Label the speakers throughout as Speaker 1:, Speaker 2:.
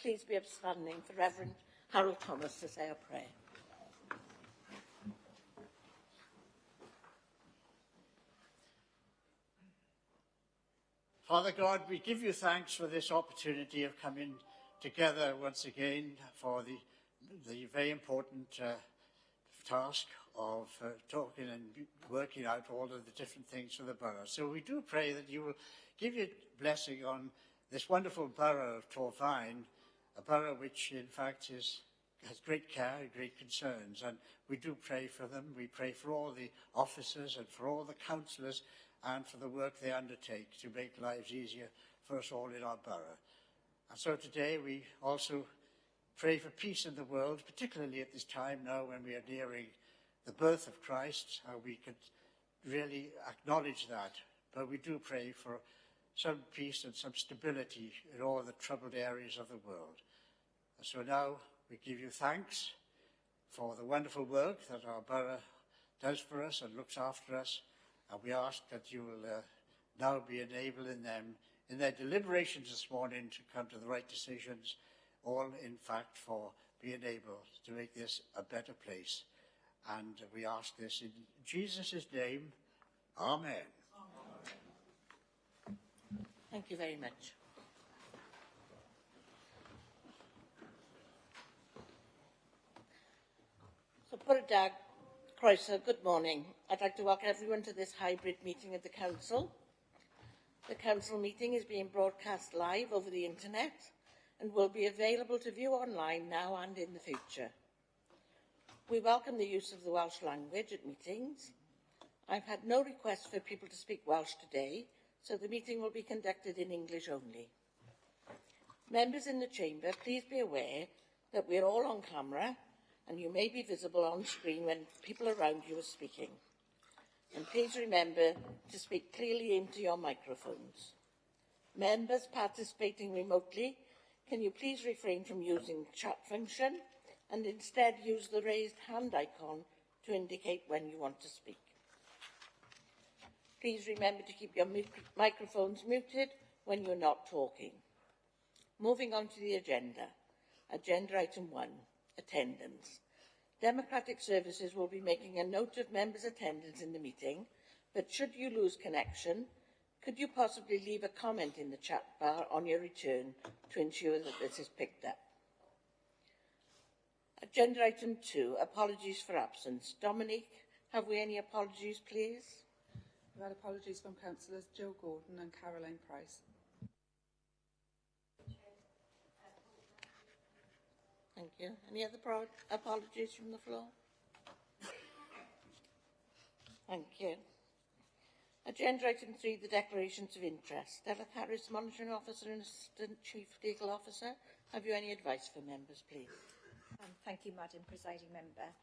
Speaker 1: please be upstanding for Reverend Harold Thomas to say a prayer.
Speaker 2: Father God, we give you thanks for this opportunity of coming together once again for the very important task of talking and working out all of the different things for the borough. So we do pray that you will give your blessing on this wonderful borough of Torfaen, a borough which in fact has great care and great concerns, and we do pray for them. We pray for all the officers and for all the councillors and for the work they undertake to make lives easier for us all in our borough. And so today we also pray for peace in the world, particularly at this time now when we are nearing the birth of Christ, how we could really acknowledge that. But we do pray for some peace and some stability in all the troubled areas of the world. And so now we give you thanks for the wonderful work that our borough does for us and looks after us. And we ask that you will now be enabling them in their deliberations this morning to come to the right decisions, all in fact for being able to make this a better place. And we ask this in Jesus' name. Amen.
Speaker 1: Thank you very much. So, Bwrdd Croeso, good morning. I'd like to welcome everyone to this hybrid meeting of the Council. The Council meeting is being broadcast live over the internet and will be available to view online now and in the future. We welcome the use of the Welsh language at meetings. I've had no request for people to speak Welsh today, so the meeting will be conducted in English only. Members in the chamber, please be aware that we're all on camera and you may be visible on screen when people around you are speaking. And please remember to speak clearly into your microphones. Members participating remotely, can you please refrain from using the chat function and instead use the raised hand icon to indicate when you want to speak. Please remember to keep your microphones muted when you're not talking. Moving on to the agenda. Agenda item 1, attendance. Democratic Services will be making a note of members' attendance in the meeting, but should you lose connection, could you possibly leave a comment in the chat bar on your return to ensure that this is picked up? Agenda item 2, apologies for absence. Dominique, have we any apologies, please?
Speaker 3: We've had apologies from Councillors Joe Gordon and Caroline Price.
Speaker 1: Thank you. Any other apologies from the floor? Thank you. Agenda item 3, the declarations of interest. Stella Harris, Monitoring Officer and Assistant Chief Legal Officer. Have you any advice for members, please?
Speaker 4: Thank you, Madam Presiding Member.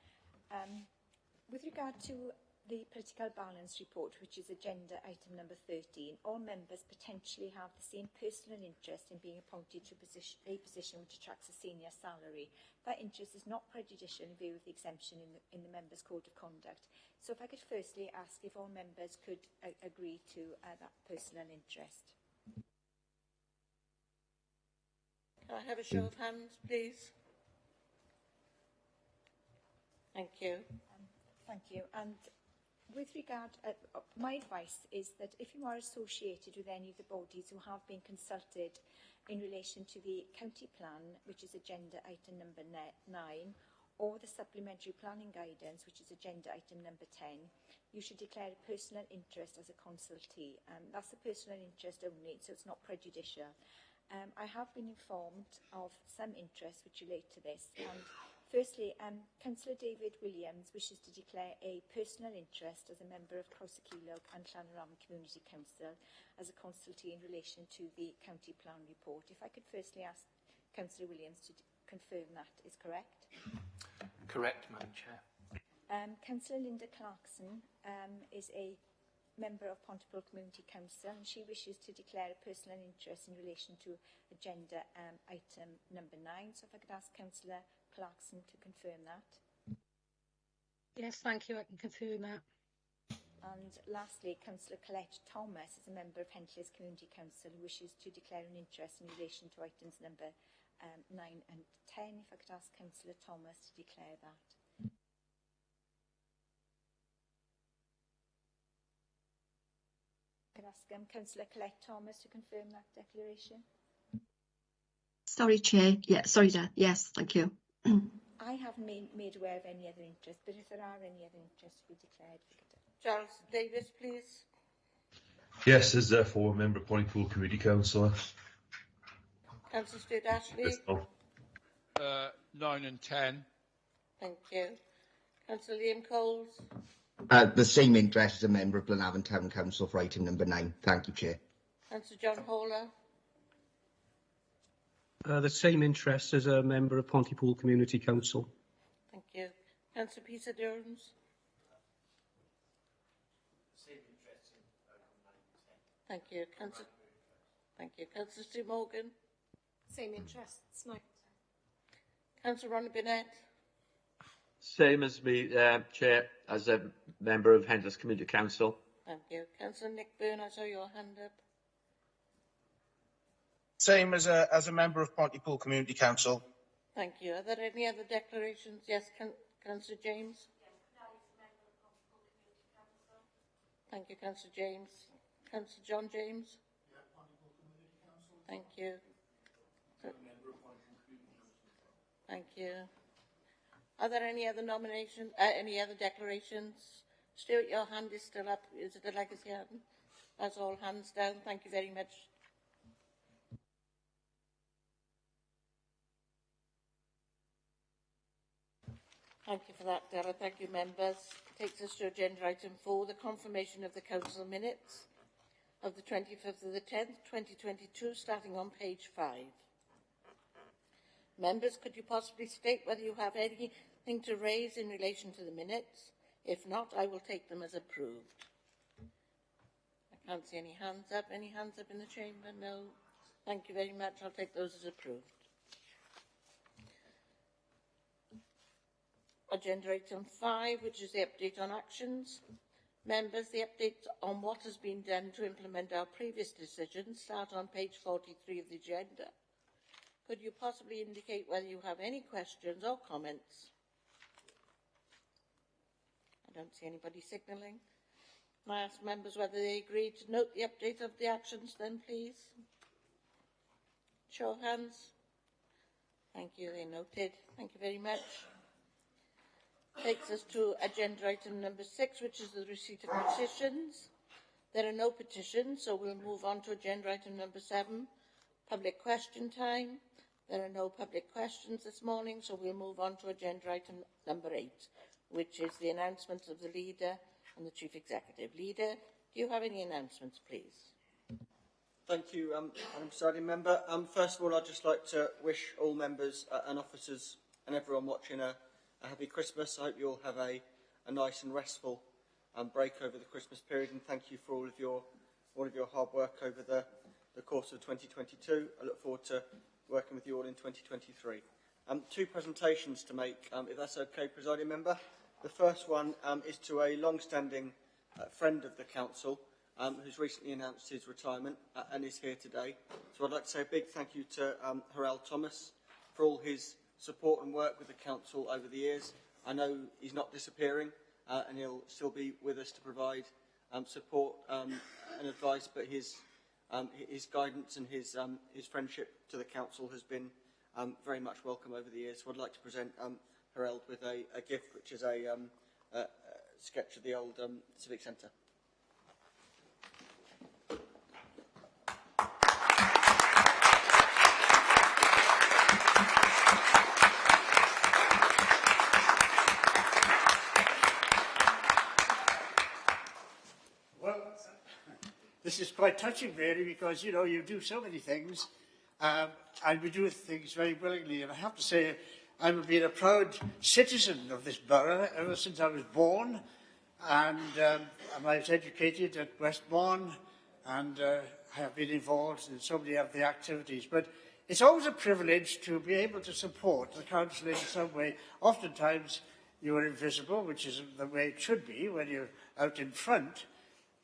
Speaker 4: With regard to the political balance report, which is agenda item number 13, all members potentially have the same personal interest in being appointed to a position which attracts a senior salary. That interest is not prejudicial in view of the exemption in the members' code of conduct. So if I could firstly ask if all members could agree to that personal interest.
Speaker 1: Can I have a show of hands, please? Thank you.
Speaker 4: Thank you. And with regard, my advice is that if you are associated with any of the bodies who have been consulted in relation to the county plan, which is agenda item number 9, or the supplementary planning guidance, which is agenda item number 10, you should declare a personal interest as a consultee. That's a personal interest only, so it's not prejudicial. I have been informed of some interests which relate to this. And firstly, Councillor David Williams wishes to declare a personal interest as a member of Cowsakeelock and Llanrama Community Council as a consultee in relation to the county plan report. If I could firstly ask Councillor Williams to confirm that is correct.
Speaker 5: Correct, Madam Chair.
Speaker 4: Councillor Linda Clarkson is a member of Pontypool Community Council, and she wishes to declare a personal interest in relation to agenda item number 9. So if I could ask Councillor Clarkson to confirm that.
Speaker 6: Yes, thank you. I can confirm that.
Speaker 4: And lastly, Councillor Colette Thomas is a member of Hentlers Community Council who wishes to declare an interest in relation to items number 9 and 10. If I could ask Councillor Thomas to declare that. I could ask Councillor Colette Thomas to confirm that declaration.
Speaker 7: Sorry, Chair. Yeah, sorry, Dad. Yes, thank you.
Speaker 4: I haven't made aware of any other interest, but if there are any other interests to be declared,
Speaker 1: Charles Davis, please.
Speaker 8: Yes, as a former member of Pontypool Community Council.
Speaker 1: Councillor Stuart Ashley.
Speaker 9: 9 and 10.
Speaker 1: Thank you. Councillor Liam Coles.
Speaker 10: The same interest as a member of Glenavon Town Council for item number 9. Thank you, Chair.
Speaker 1: Councillor John Hawler.
Speaker 11: The same interest as a member of Pontypool Community Council.
Speaker 1: Thank you. Councillor Peter Jones.
Speaker 2: Same interest in item 9 and 10.
Speaker 1: Thank you. Councillor Stu Morgan.
Speaker 6: Same interests, no.
Speaker 1: Councillor Ronnie Burnett.
Speaker 5: Same as me, Chair, as a member of Henders Community Council.
Speaker 1: Thank you. Councillor Nick Byrne, I saw your hand up.
Speaker 12: Same as a member of Pontypool Community Council.
Speaker 1: Thank you. Are there any other declarations? Yes, Councillor James. Thank you, Councillor James. Councillor John James. Thank you. Thank you. Are there any other nominations? Any other declarations? Stuart, your hand is still up. Is it a legacy hand? That's all hands down. Thank you very much. Thank you for that, Dara. Thank you, members. Takes us to agenda item 4, the confirmation of the council minutes of the 25th of the 10th, 2022, starting on page 5. Members, could you possibly state whether you have anything to raise in relation to the minutes? If not, I will take them as approved. I can't see any hands up. Any hands up in the chamber? No. Thank you very much. I'll take those as approved. Agenda item 5, which is the update on actions. Members, the update on what has been done to implement our previous decisions start on page 43 of the agenda. Could you possibly indicate whether you have any questions or comments? I don't see anybody signalling. Can I ask members whether they agree to note the update of the actions then, please? Show of hands. Thank you, they noted. Thank you very much. Takes us to agenda item number 6, which is the receipt of petitions. There are no petitions, so we'll move on to agenda item number 7, public question time. There are no public questions this morning, so we'll move on to agenda item number 8, which is the announcements of the leader and the chief executive. Leader, do you have any announcements, please?
Speaker 13: Thank you, Madam Presiding Member. First of all, I'd just like to wish all members and officers and everyone watching a happy Christmas. I hope you all have a nice and restful break over the Christmas period, and thank you for all of your hard work over the course of 2022. I look forward to working with you all in 2023. 2 presentations to make, if that's okay, Presiding Member. The first one is to a long-standing friend of the Council who's recently announced his retirement and is here today. So I'd like to say a big thank you to Harel Thomas for all his support and work with the Council over the years. I know he's not disappearing and he'll still be with us to provide support and advice, but his guidance and his friendship to the Council has been very much welcome over the years. So I'd like to present Harel with a gift, which is a sketch of the old Civic Centre.
Speaker 2: This is quite touching, really, because, you know, you do so many things, and we do things very willingly. And I have to say, I've been a proud citizen of this borough ever since I was born, and I was educated at Westbourne, and I have been involved in so many of the activities. But it's always a privilege to be able to support the council in some way. Oftentimes, you are invisible, which is the way it should be when you're out in front.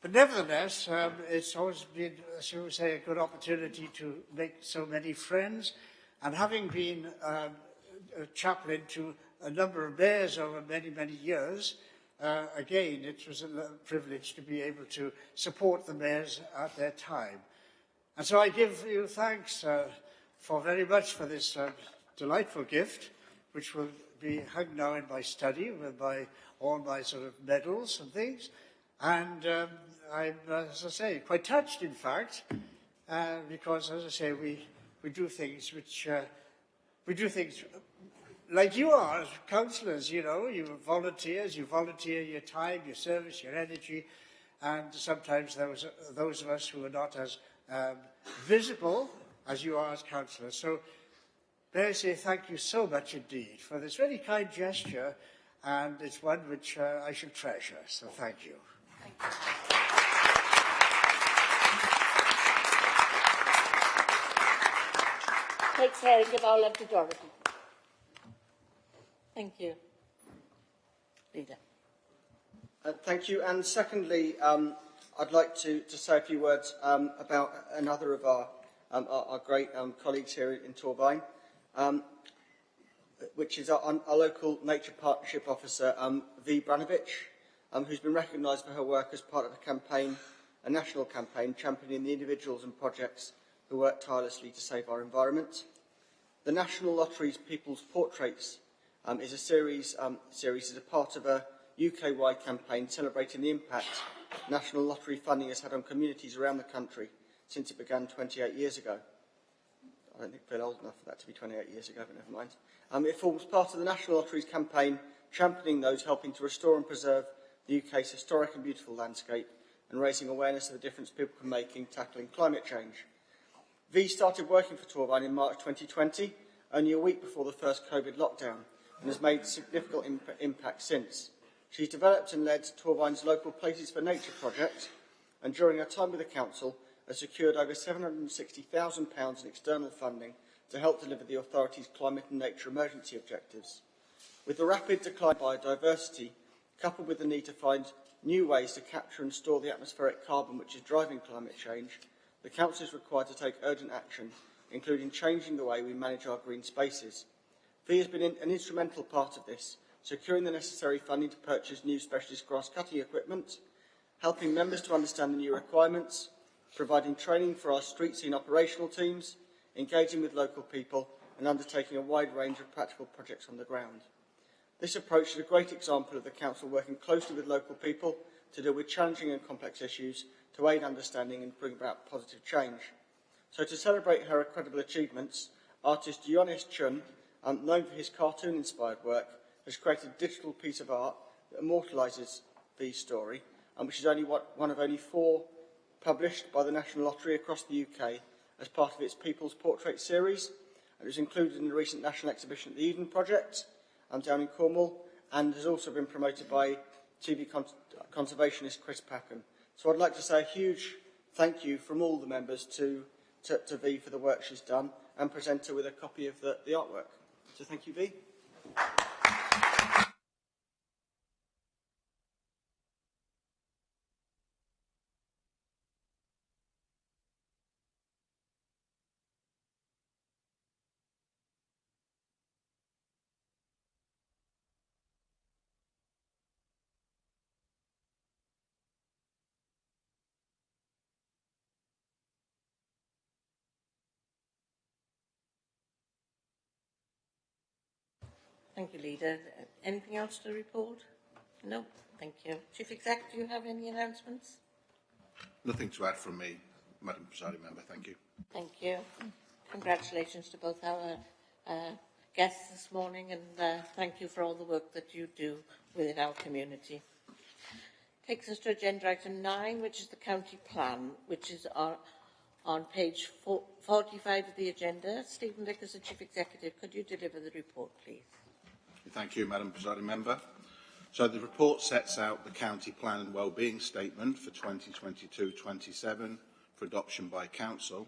Speaker 2: But nevertheless, it's always been, shall we say, a good opportunity to make so many friends. And having been a chaplain to a number of mayors over many, many years, again, it was a privilege to be able to support the mayors at their time. And so I give you thanks very much for this delightful gift, which will be hung now in my study with all my sort of medals and things. And I'm, as I say, quite touched, in fact, because, as I say, we do things which we do things like you are as councillors. You know, you volunteers, you volunteer your time, your service, your energy, and sometimes those of us who are not as visible as you are as councillors. So may I say thank you so much indeed for this very kind gesture, and it's one which I shall treasure. So thank you.
Speaker 1: Thank you. Take care and give our love to Dorothy. Thank you. Leader.
Speaker 13: Thank you. And secondly, I'd like to say a few words about another of our great colleagues here in Torvine, which is our local Nature Partnership Officer, V. Branovich, who's been recognised for her work as part of a national campaign championing the individuals and projects who work tirelessly to save our environment. The National Lottery's People's Portraits is a series as a part of a UK-wide campaign celebrating the impact National Lottery funding has had on communities around the country since it began 28 years ago. I don't think I feel old enough for that to be 28 years ago, but never mind. It forms part of the National Lottery's campaign championing those helping to restore and preserve the UK's historic and beautiful landscape and raising awareness of the difference people can make in tackling climate change. V started working for Torvine in March 2020, only a week before the first COVID lockdown, and has made significant impact since. She's developed and led Torvine's local Places for Nature project, and during her time with the council has secured over £760,000 in external funding to help deliver the authority's climate and nature emergency objectives. With the rapid decline in biodiversity, coupled with the need to find new ways to capture and store the atmospheric carbon which is driving climate change, the council is required to take urgent action, including changing the way we manage our green spaces. V has been an instrumental part of this, securing the necessary funding to purchase new specialist grass cutting equipment, helping members to understand the new requirements, providing training for our street scene operational teams, engaging with local people and undertaking a wide range of practical projects on the ground. This approach is a great example of the council working closely with local people to deal with challenging and complex issues, to aid understanding and bring about positive change. So to celebrate her incredible achievements, artist Ioannis Chun, known for his cartoon-inspired work, has created a digital piece of art that immortalises V's story, and which is only one of only 4 published by the National Lottery across the UK as part of its People's Portrait series. It was included in the recent national exhibition at the Eden Project down in Cornwall, and has also been promoted by TV conservationist Chris Packham. So I'd like to say a huge thank you from all the members to V for the work she's done, and present her with a copy of the artwork. So thank you, V.
Speaker 1: Thank you, Leader. Anything else to report? No? Thank you. Chief Exec, do you have any announcements?
Speaker 9: Nothing to add from me, Madam Presiding Member. Thank you.
Speaker 1: Thank you. Congratulations to both our guests this morning, and thank you for all the work that you do within our community. Takes us to agenda item 9, which is the county plan, which is on page 45 of the agenda. Stephen Vick, as the Chief Executive, could you deliver the report, please?
Speaker 9: Thank you, Madam Presiding Member. So the report sets out the County Plan and Wellbeing Statement for 2022-27 for adoption by Council.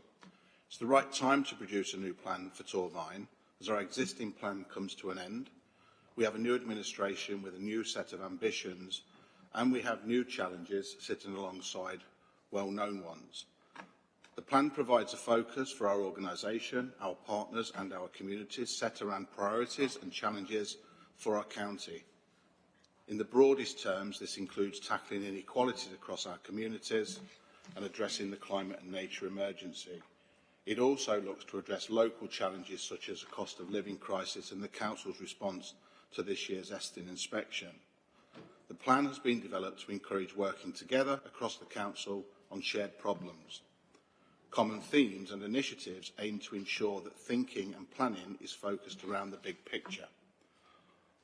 Speaker 9: It's the right time to produce a new plan for Torvine, as our existing plan comes to an end. We have a new administration with a new set of ambitions, and we have new challenges sitting alongside well-known ones. The plan provides a focus for our organisation, our partners and our communities set around priorities and challenges for our county. In the broadest terms, this includes tackling inequalities across our communities and addressing the climate and nature emergency. It also looks to address local challenges such as the cost of living crisis and the Council's response to this year's Estin inspection. The plan has been developed to encourage working together across the Council on shared problems. Common themes and initiatives aim to ensure that thinking and planning is focused around the big picture.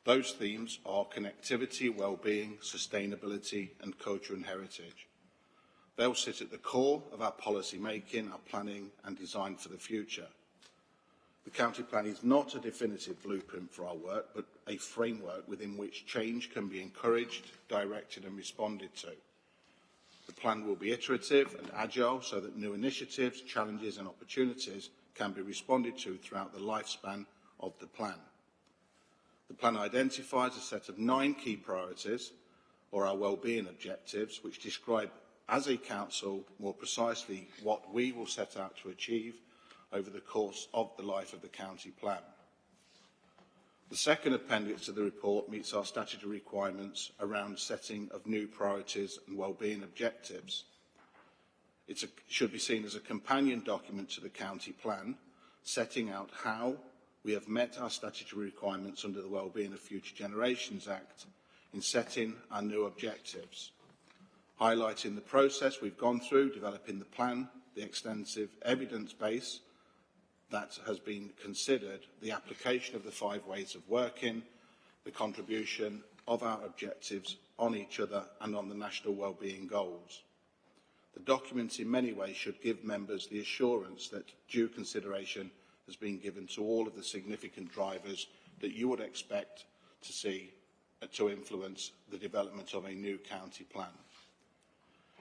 Speaker 9: Those themes are connectivity, well-being, sustainability and culture and heritage. They'll sit at the core of our policy making, our planning and design for the future. The county plan is not a definitive blueprint for our work, but a framework within which change can be encouraged, directed and responded to. The plan will be iterative and agile so that new initiatives, challenges and opportunities can be responded to throughout the lifespan of the plan. The plan identifies a set of 9 key priorities, or our wellbeing objectives, which describe as a council more precisely what we will set out to achieve over the course of the life of the county plan. The second appendix to the report meets our statutory requirements around setting of new priorities and wellbeing objectives. It should be seen as a companion document to the county plan, setting out how we have met our statutory requirements under the Wellbeing of Future Generations Act in setting our new objectives, highlighting the process we've gone through, developing the plan, the extensive evidence base that has been considered, the application of the 5 ways of working, the contribution of our objectives on each other and on the national wellbeing goals. The document in many ways should give members the assurance that due consideration has been given to all of the significant drivers that you would expect to see to influence the development of a new county plan.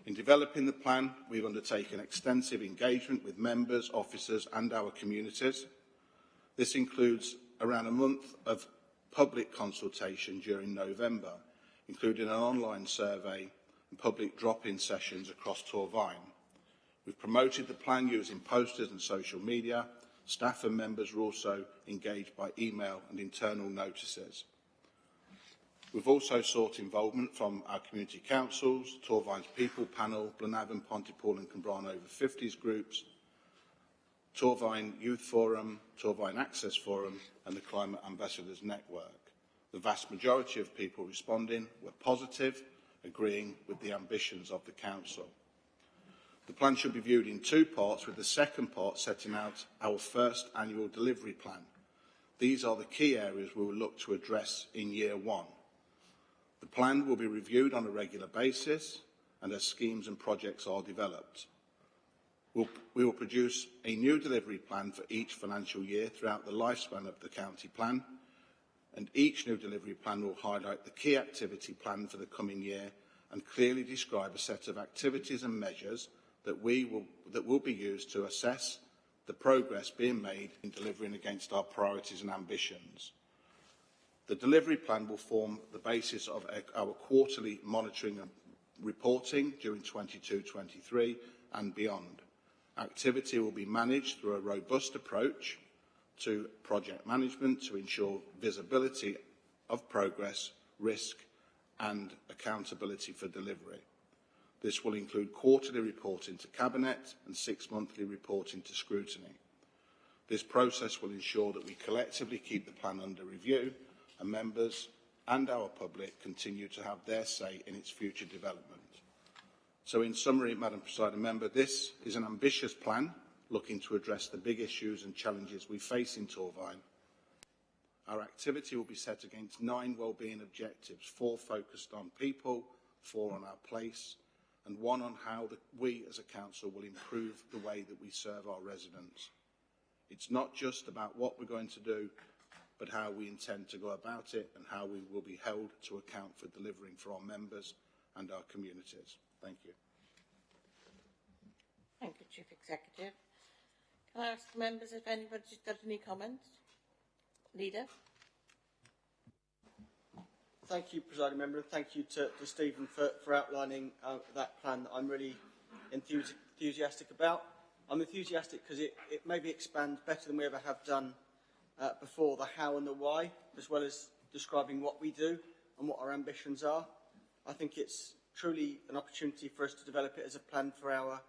Speaker 9: In developing the plan, we've undertaken extensive engagement with members, officers and our communities. This includes around a month of public consultation during November, including an online survey and public drop-in sessions across Torvine. We've promoted the plan using posters and social media. Staff and members were also engaged by email and internal notices. We've also sought involvement from our community councils, Torvine's People Panel, Blenavon, Pontypool and Cwmbran Over 50s groups, Torvine Youth Forum, Torvine Access Forum and the Climate Ambassadors Network. The vast majority of people responding were positive, agreeing with the ambitions of the council. The plan should be viewed in 2 parts, with the second part setting out our first annual delivery plan. These are the key areas we will look to address in year 1. The plan will be reviewed on a regular basis and as schemes and projects are developed. We will produce a new delivery plan for each financial year throughout the lifespan of the county plan, and each new delivery plan will highlight the key activity plan for the coming year and clearly describe a set of activities and measures that will be used to assess the progress being made in delivering against our priorities and ambitions. The delivery plan will form the basis of our quarterly monitoring and reporting during 22-23 and beyond. Activity will be managed through a robust approach to project management to ensure visibility of progress, risk and accountability for delivery. This will include quarterly reporting to Cabinet and 6-monthly reporting to scrutiny. This process will ensure that we collectively keep the plan under review and members and our public continue to have their say in its future development. So in summary, Madam Presiding Member, this is an ambitious plan looking to address the big issues and challenges we face in Torvine. Our activity will be set against 9 wellbeing objectives, 4 focused on people, 4 on our place, and 1 on how we as a council will improve the way that we serve our residents. It's not just about what we're going to do, but how we intend to go about it and how we will be held to account for delivering for our members and our communities. Thank you.
Speaker 1: Thank you, Chief Executive. Can I ask members if anybody's got any comments? Leader.
Speaker 13: Thank you, Presiding Member, and thank you to Stephen for outlining that plan that I'm really enthusiastic about. I'm enthusiastic because it maybe expands better than we ever have done before, the how and the why, as well as describing what we do and what our ambitions are. I think it's truly an opportunity for us to develop it as a plan for our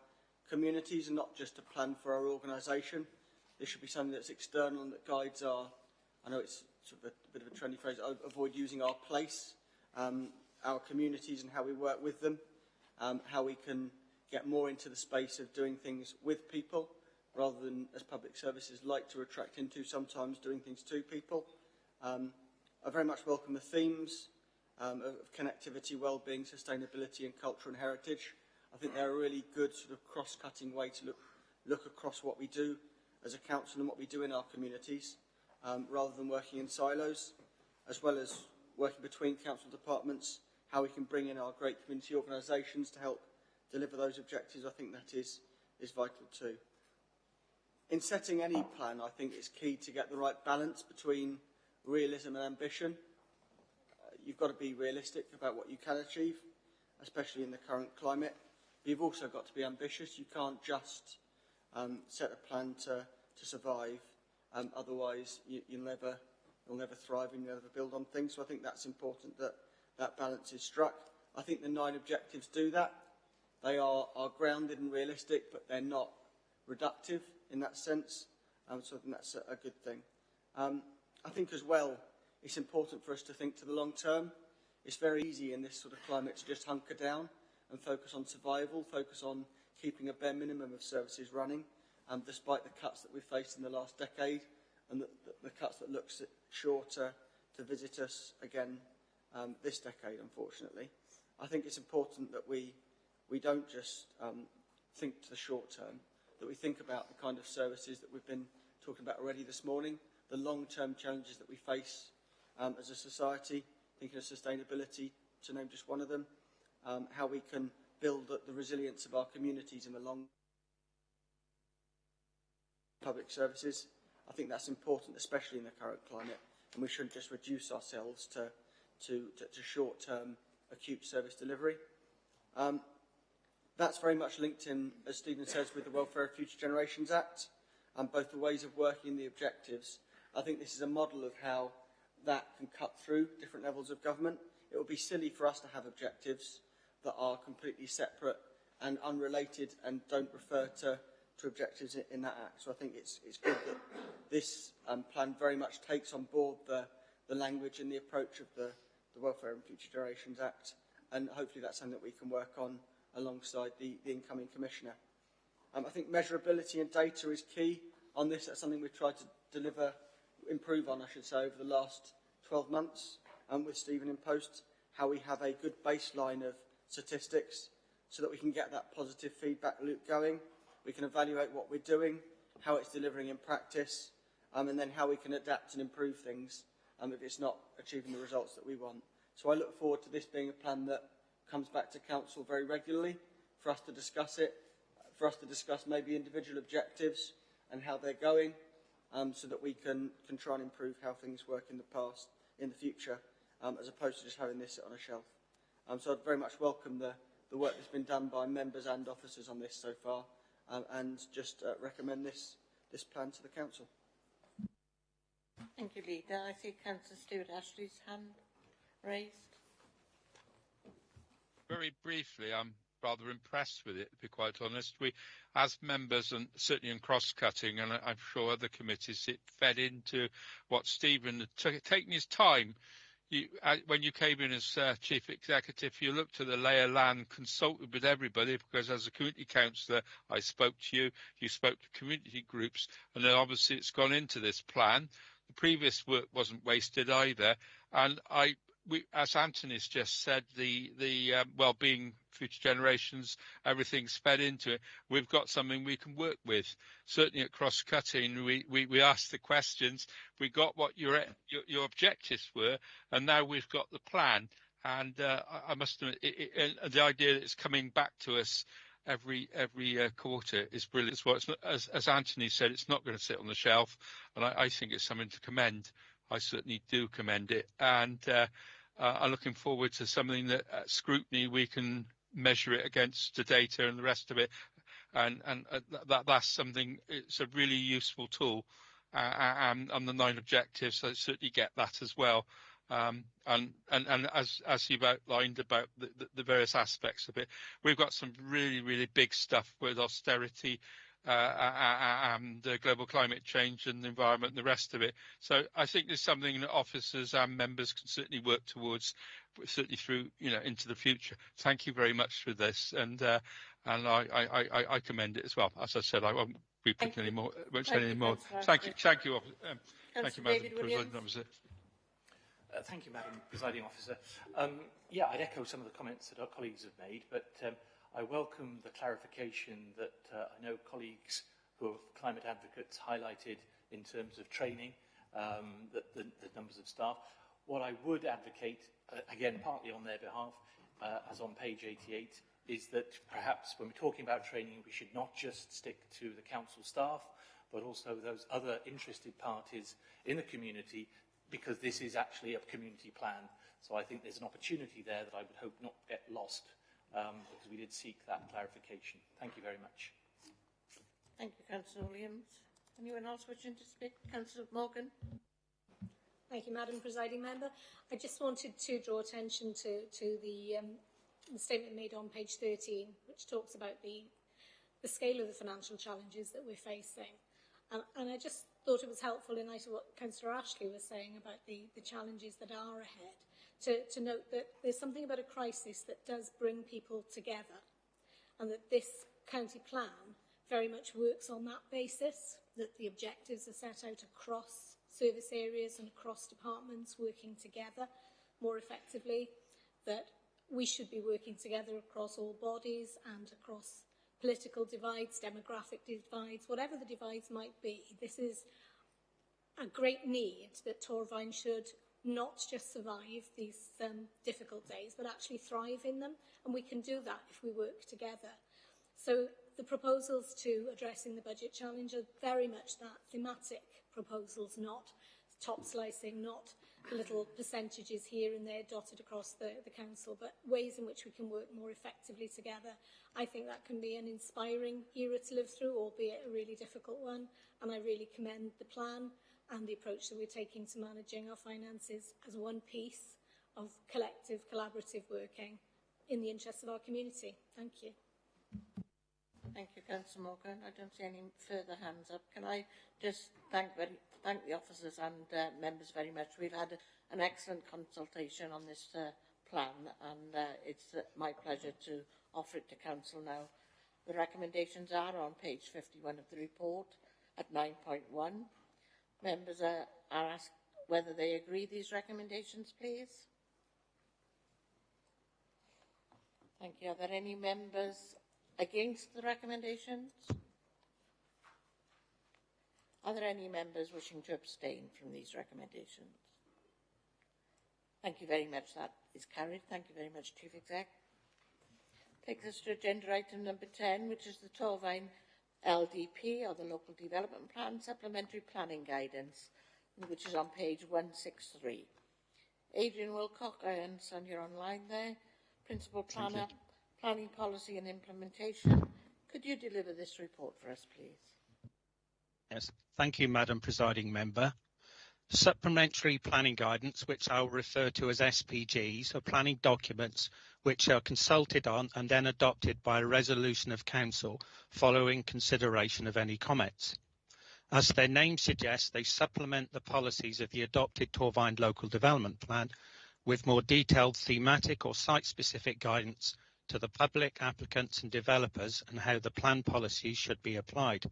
Speaker 13: communities and not just a plan for our organisation. This should be something that's external and that guides I know it's sort of a bit of a trendy phrase, avoid using our place, our communities and how we work with them, how we can get more into the space of doing things with people rather than, as public services like to attract into, sometimes doing things to people. I very much welcome the themes of connectivity, well-being, sustainability and culture and heritage. I think they're a really good sort of cross-cutting way to look across what we do as a council and what we do in our communities, rather than working in silos, as well as working between council departments, how we can bring in our great community organisations to help deliver those objectives. I think that is vital too. In setting any plan, I think it's key to get the right balance between realism and ambition. You've got to be realistic about what you can achieve, especially in the current climate. But you've also got to be ambitious. You can't just set a plan to survive. Otherwise, you'll never thrive and you'll never build on things. So I think that's important that balance is struck. I think the 9 objectives do that. They are grounded and realistic, but they're not reductive in that sense. So I think that's a good thing. I think as well, it's important for us to think to the long term. It's very easy in this sort of climate to just hunker down and focus on survival, focus on keeping a bare minimum of services running, despite the cuts that we've faced in the last decade and the cuts that look sure to visit us again this decade, unfortunately. I think it's important that we don't just think to the short term, that we think about the kind of services that we've been talking about already this morning, the long-term challenges that we face as a society, thinking of sustainability, to name just one of them, how we can build the resilience of our communities in the long public services. I think that's important, especially in the current climate, and we shouldn't just reduce ourselves to short-term acute service delivery. That's very much linked in, as Stephen says, with the Welfare of Future Generations Act, and both the ways of working and the objectives. I think this is a model of how that can cut through different levels of government. It would be silly for us to have objectives that are completely separate and unrelated and don't refer to objectives in that act. So I think it's good that this plan very much takes on board the language and the approach of the Welfare and Future Generations Act, and hopefully that's something that we can work on alongside the incoming Commissioner. I think measurability and data is key on this. That's something we've tried to improve on, I should say, over the last 12 months with Stephen in post, how we have a good baseline of statistics so that we can get that positive feedback loop going. We can evaluate what we're doing, how it's delivering in practice, and then how we can adapt and improve things if it's not achieving the results that we want. So I look forward to this being a plan that comes back to Council very regularly for us to discuss it, for us to discuss maybe individual objectives and how they're going, so that we can try and improve how things work in the future, as opposed to just having this sit on a shelf. So I'd very much welcome the work that's been done by members and officers on this so far, and just recommend this plan to the Council.
Speaker 1: Thank you, Leader. I see Councillor Stuart Ashley's hand raised.
Speaker 14: Very briefly, I'm rather impressed with it, to be quite honest. We, as members, and certainly in cross-cutting, and I'm sure other committees, it fed into what Stephen had taken his time. When you came in as Chief Executive, you looked at the lay of land, consulted with everybody, because as a community councillor, I spoke to you, you spoke to community groups, and then obviously it's gone into this plan. The previous work wasn't wasted either, and as Anthony's just said, the well-being, future generations, everything's fed into it. We've got something we can work with. Certainly at cross-cutting, we asked the questions, we got what your objectives were, and now we've got the plan. And I must admit, the idea that it's coming back to us every quarter is brilliant as well. It's not, as Anthony said, it's not going to sit on the shelf, and I think it's something to commend. I certainly do commend it, and I'm looking forward to something that at scrutiny we can measure it against the data and the rest of it. and that's something. It's a really useful tool, and the 9 objectives. So certainly get that as well. And as you've outlined about the various aspects of it, we've got some really big stuff with austerity and global climate change and the environment and the rest of it. So I think there's something that officers and members can certainly work towards, certainly through into the future. Thank you very much for this, and I commend it as well. As I said, I won't be putting any more. Won't say any more. Thank you, Madam President Officer.
Speaker 15: Thank you, Madam Presiding Officer. Yeah, I'd echo some of the comments that our colleagues have made, but I welcome the clarification that I know colleagues who are climate advocates highlighted in terms of training, the numbers of staff. What I would advocate, again, partly on their behalf, as on page 88, is that perhaps when we're talking about training, we should not just stick to the council staff, but also those other interested parties in the community, because this is actually a community plan. So I think there's an opportunity there that I would hope not get lost, because we did seek that clarification. Thank you very much.
Speaker 1: Thank you, Councillor Williams. Anyone else wishing to speak? Councillor Morgan.
Speaker 16: Thank you, Madam Presiding Member. I just wanted to draw attention to the statement made on page 13, which talks about the scale of the financial challenges that we're facing. And I just thought it was helpful in light of what Councillor Ashley was saying about the challenges that are ahead, to note that there's something about a crisis that does bring people together, and that this county plan very much works on that basis, that the objectives are set out across service areas and across departments working together more effectively, that we should be working together across all bodies and across political divides, demographic divides, whatever the divides might be. This is a great need that Torfaen should not just survive these difficult days, but actually thrive in them. And we can do that if we work together. So the proposals to addressing the budget challenge are very much that, thematic proposals, not top slicing, not little percentages here and there dotted across the council, but ways in which we can work more effectively together. I think that can be an inspiring era to live through, albeit a really difficult one, and I really commend the plan and the approach that we're taking to managing our finances as one piece of collective, collaborative working in the interests of our community. Thank you.
Speaker 1: Thank you, Councillor Morgan. I don't see any further hands up. Can I just thank the officers and members very much. We've had an excellent consultation on this plan, and it's my pleasure to offer it to Council now. The recommendations are on page 51 of the report at 9.1. Members are asked whether they agree these recommendations, please. Thank you. Are there any members against the recommendations? Are there any members wishing to abstain from these recommendations? Thank you very much. That is carried. Thank you very much, Chief Exec. Takes us to agenda item number 10, which is the Torfaen LDP, or the Local Development Plan Supplementary Planning Guidance, which is on page 163. Adrian Wilcock, I understand you're online there. Principal Planner, Planning Policy and Implementation. Could you deliver this report for us, please?
Speaker 17: Yes, thank you, Madam Presiding Member. Supplementary planning guidance, which I'll refer to as SPGs, are planning documents which are consulted on and then adopted by a resolution of Council following consideration of any comments. As their name suggests, they supplement the policies of the adopted Torfaen Local Development Plan with more detailed thematic or site-specific guidance to the public, applicants and developers and how the plan policies should be applied.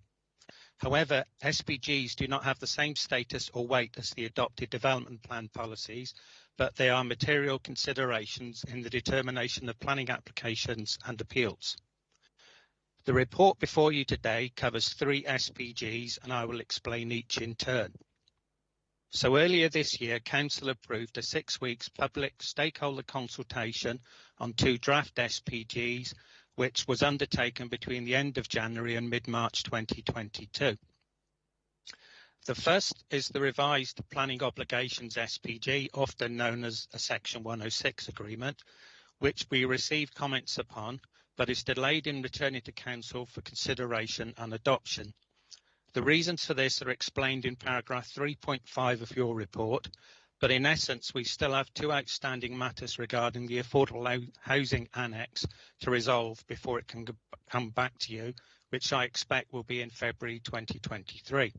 Speaker 17: However, SPGs do not have the same status or weight as the adopted development plan policies, but they are material considerations in the determination of planning applications and appeals. The report before you today covers 3 SPGs, and I will explain each in turn. So earlier this year, Council approved a 6 weeks public stakeholder consultation on 2 draft SPGs, which was undertaken between the end of January and mid-March 2022. The first is the revised Planning Obligations SPG, often known as a Section 106 agreement, which we received comments upon, but is delayed in returning to Council for consideration and adoption. The reasons for this are explained in paragraph 3.5 of your report, but in essence, we still have two outstanding matters regarding the Affordable Housing Annex to resolve before it can come back to you, which I expect will be in February 2023.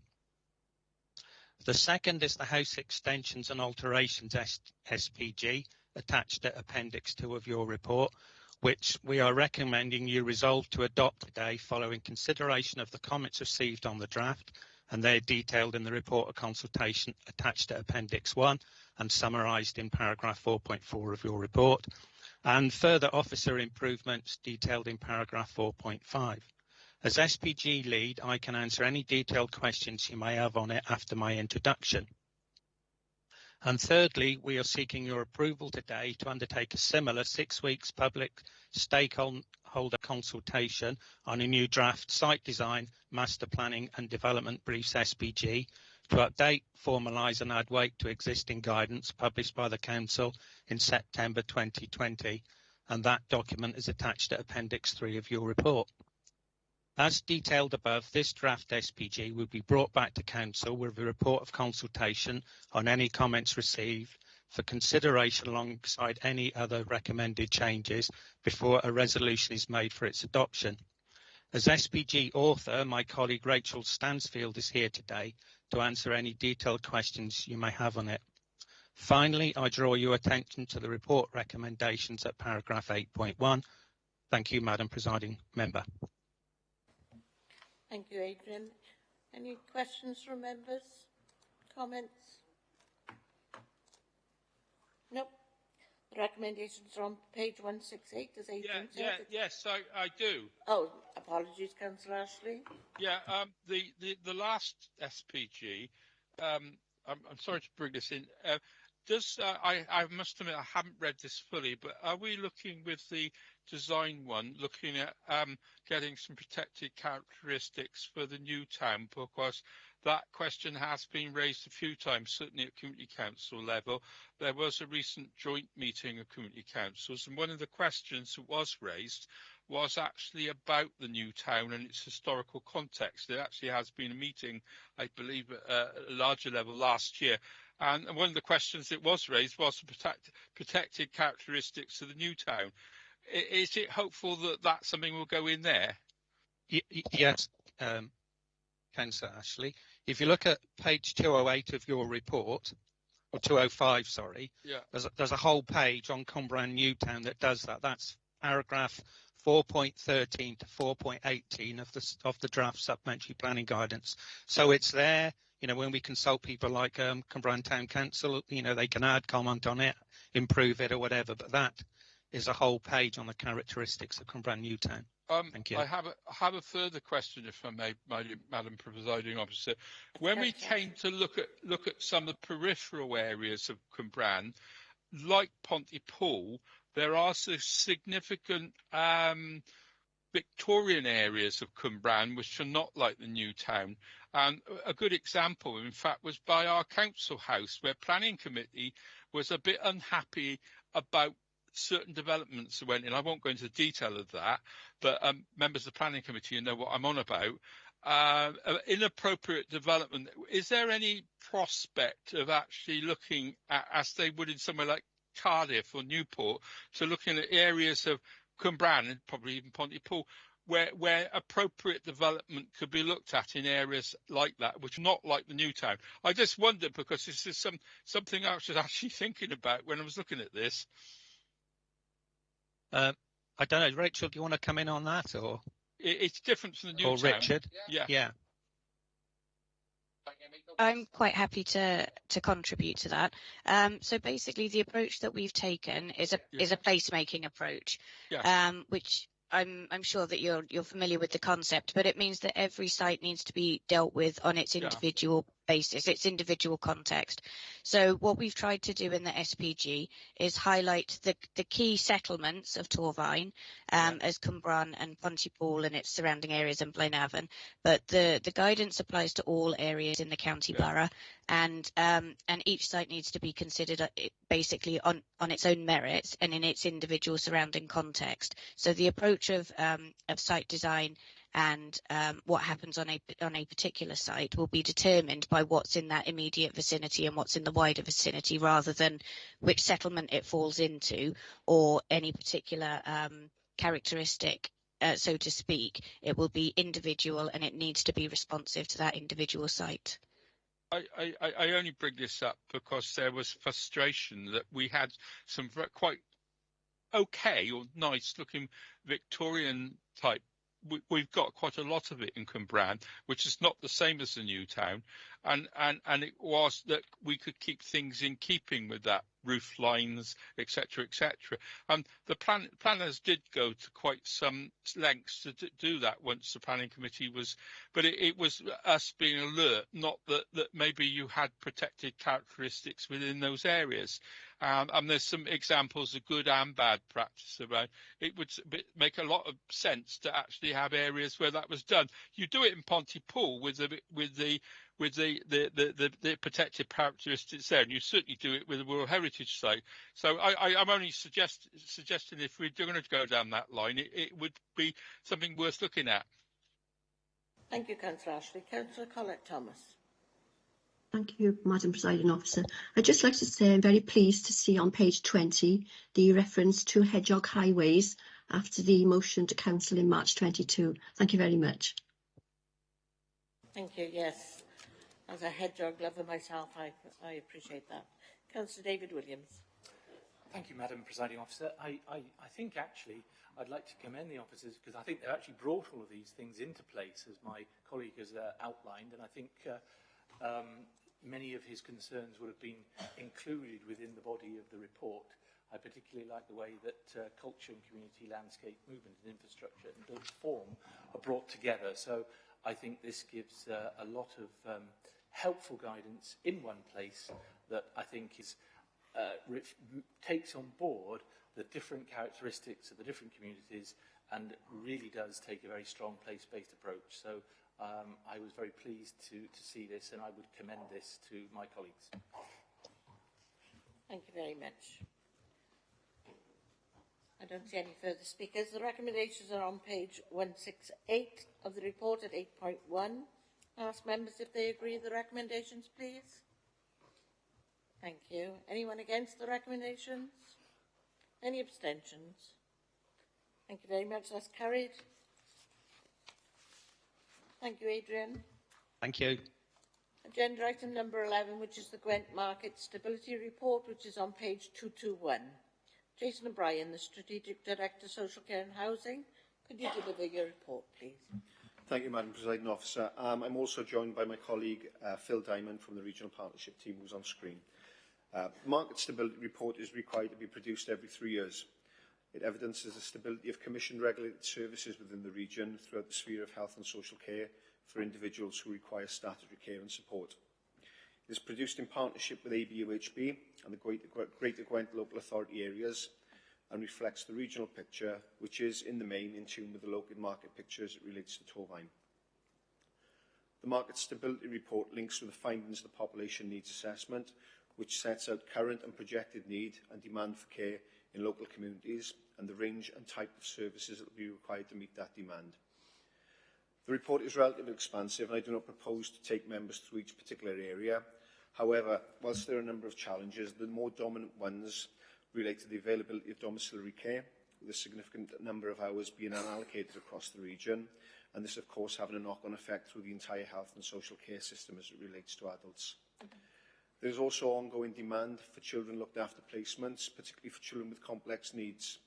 Speaker 17: The second is the House Extensions and Alterations SPG, attached to Appendix 2 of your report, which we are recommending you resolve to adopt today following consideration of the comments received on the draft, and they're detailed in the report of consultation attached to Appendix 1 and summarised in paragraph 4.4 of your report, and further officer improvements detailed in paragraph 4.5. As SPG lead, I can answer any detailed questions you may have on it after my introduction. And thirdly, we are seeking your approval today to undertake a similar 6 weeks public stakeholder consultation on a new draft site design, master planning and development briefs SPG to update, formalise and add weight to existing guidance published by the Council in September 2020, and that document is attached to Appendix 3 of your report. As detailed above, this draft SPG will be brought back to Council with a report of consultation on any comments received for consideration alongside any other recommended changes before a resolution is made for its adoption. As SPG author, my colleague Rachel Stansfield is here today to answer any detailed questions you may have on it. Finally, I draw your attention to the report recommendations at paragraph 8.1. Thank you, Madam Presiding Member.
Speaker 1: Thank you, Adrian. Any questions from members? Comments? Nope. The recommendations are on page 168, as Adrian said.
Speaker 14: Yes, I do.
Speaker 1: Oh, apologies, Councillor Ashley.
Speaker 14: Yeah, the last SPG, I'm sorry to bring this in. I must admit I haven't read this fully, but are we looking with the design one, looking at getting some protected characteristics for the new town? Because that question has been raised a few times, certainly at Community Council level. There was a recent joint meeting of Community Councils, and one of the questions that was raised was actually about the new town and its historical context. There actually has been a meeting, I believe, at a larger level last year. And one of the questions that was raised was the protected characteristics of the new town. Is it hopeful that that something will go in there?
Speaker 17: Yes, Councillor Ashley. If you look at page 208 of your report, or 205, sorry,
Speaker 14: yeah.
Speaker 17: There's a whole page on Cumbrian Newtown that does that. That's paragraph 4.13 to 4.18 of the draft supplementary planning guidance. So it's there. You know, when we consult people like Cumbrian Town Council, you know, they can add comment on it, improve it or whatever, but that is a whole page on the characteristics of Cumbrian Newtown. Thank you.
Speaker 14: I have a further question, if I may, Madam Presiding Officer. When we came to look at some of the peripheral areas of Cumbrian, like Pontypool, there are significant Victorian areas of Cumbrian which are not like the new town. And a good example, in fact, was by our council house, where planning committee was a bit unhappy about certain developments that went in. I won't go into the detail of that, but members of the planning committee know what I'm on about. Inappropriate development. Is there any prospect of actually looking at, as they would in somewhere like Cardiff or Newport, to looking at areas of Cumbrian and probably even Pontypool, where appropriate development could be looked at in areas like that, which are not like the new town? I just wondered, because this is something I was actually thinking about when I was looking at this.
Speaker 17: I don't know, Rachel, do you want to come in on that, or
Speaker 14: it's different from the new
Speaker 17: or
Speaker 14: town?
Speaker 17: Richard? Yeah.
Speaker 18: I'm quite happy to contribute to that. So basically, the approach that we've taken is a placemaking approach, which I'm sure that you're familiar with the concept, but it means that every site needs to be dealt with on its individual basis, its individual context. So what we've tried to do in the SPG is highlight the key settlements of Torfaen, as Cwmbran and Pontypool and its surrounding areas and Blaenavon, but the guidance applies to all areas in the county borough, and each site needs to be considered basically on its own merits and in its individual surrounding context. So the approach of site design and what happens on a particular site will be determined by what's in that immediate vicinity and what's in the wider vicinity, rather than which settlement it falls into or any particular characteristic, so to speak. It will be individual, and it needs to be responsive to that individual site.
Speaker 14: I only bring this up because there was frustration that we had some quite okay or nice looking Victorian type. We've got quite a lot of it in Cwmbran, which is not the same as the new town, and it was that we could keep things in keeping with that, roof lines, etc., etc. The planners did go to quite some lengths to do that once the planning committee was, but it was us being alert, not that maybe you had protected characteristics within those areas. And there's some examples of good and bad practice around. It would make a lot of sense to actually have areas where that was done. You do it in Pontypool with the protected characteristics there, and you certainly do it with a World Heritage Site. So I'm only suggesting if we're going to go down that line, it would be something worth looking at.
Speaker 1: Thank you, Councillor Ashley. Councillor Collett-Thomas.
Speaker 7: Thank you, Madam Presiding Officer. I'd just like to say I'm very pleased to see on page 20 the reference to hedgehog highways after the motion to council in March 22. Thank you very much.
Speaker 1: Thank you, yes. As a hedgehog lover myself, I appreciate that. Councillor David Williams.
Speaker 15: Thank you, Madam Presiding Officer. I think actually I'd like to commend the officers, because I think they've actually brought all of these things into place, as my colleague has outlined, and I think many of his concerns would have been included within the body of the report. I particularly like the way that culture and community, landscape, movement and infrastructure and built form are brought together. So I think this gives a lot of helpful guidance in one place that I think is takes on board the different characteristics of the different communities and really does take a very strong place-based approach. So I was very pleased to see this, and I would commend this to my colleagues.
Speaker 1: Thank you very much. I don't see any further speakers. The recommendations are on page 168 of the report at 8.1. I ask members if they agree with the recommendations, please. Thank you. Anyone against the recommendations? Any abstentions? Thank you very much. That's carried. Thank you, Adrian.
Speaker 17: Thank you.
Speaker 1: Agenda item number 11, which is the Gwent Market Stability Report, which is on page 221. Jason O'Brien, the Strategic Director, Social Care and Housing. Could you deliver your report, please?
Speaker 19: Thank you, Madam Presiding Officer. I'm also joined by my colleague, Phil Diamond, from the Regional Partnership Team, who's on screen. The Market Stability Report is required to be produced every 3 years. It evidences the stability of commissioned regulated services within the region throughout the sphere of health and social care for individuals who require statutory care and support. It is produced in partnership with ABUHB and the Greater Gwent Local Authority areas and reflects the regional picture, which is, in the main, in tune with the local market picture as it relates to Torfaen. The Market Stability Report links with the findings of the Population Needs Assessment, which sets out current and projected need and demand for care in local communities and the range and type of services that will be required to meet that demand. The report is relatively expansive, and I do not propose to take members through each particular area. However, whilst there are a number of challenges, the more dominant ones relate to the availability of domiciliary care, with a significant number of hours being unallocated across the region, and this, of course, having a knock-on effect through the entire health and social care system as it relates to adults. There is also ongoing demand for children looked after placements, particularly for children with complex needs.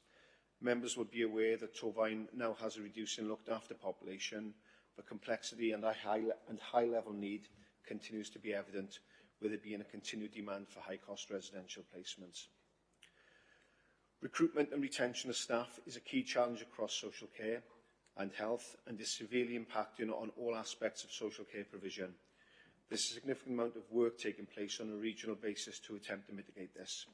Speaker 19: Members will be aware that Torfaen now has a reducing looked after population, but complexity and high-level need continues to be evident, with there being a continued demand for high-cost residential placements. Recruitment and retention of staff is a key challenge across social care and health, and is severely impacting on all aspects of social care provision. There's a significant amount of work taking place on a regional basis to attempt to mitigate this.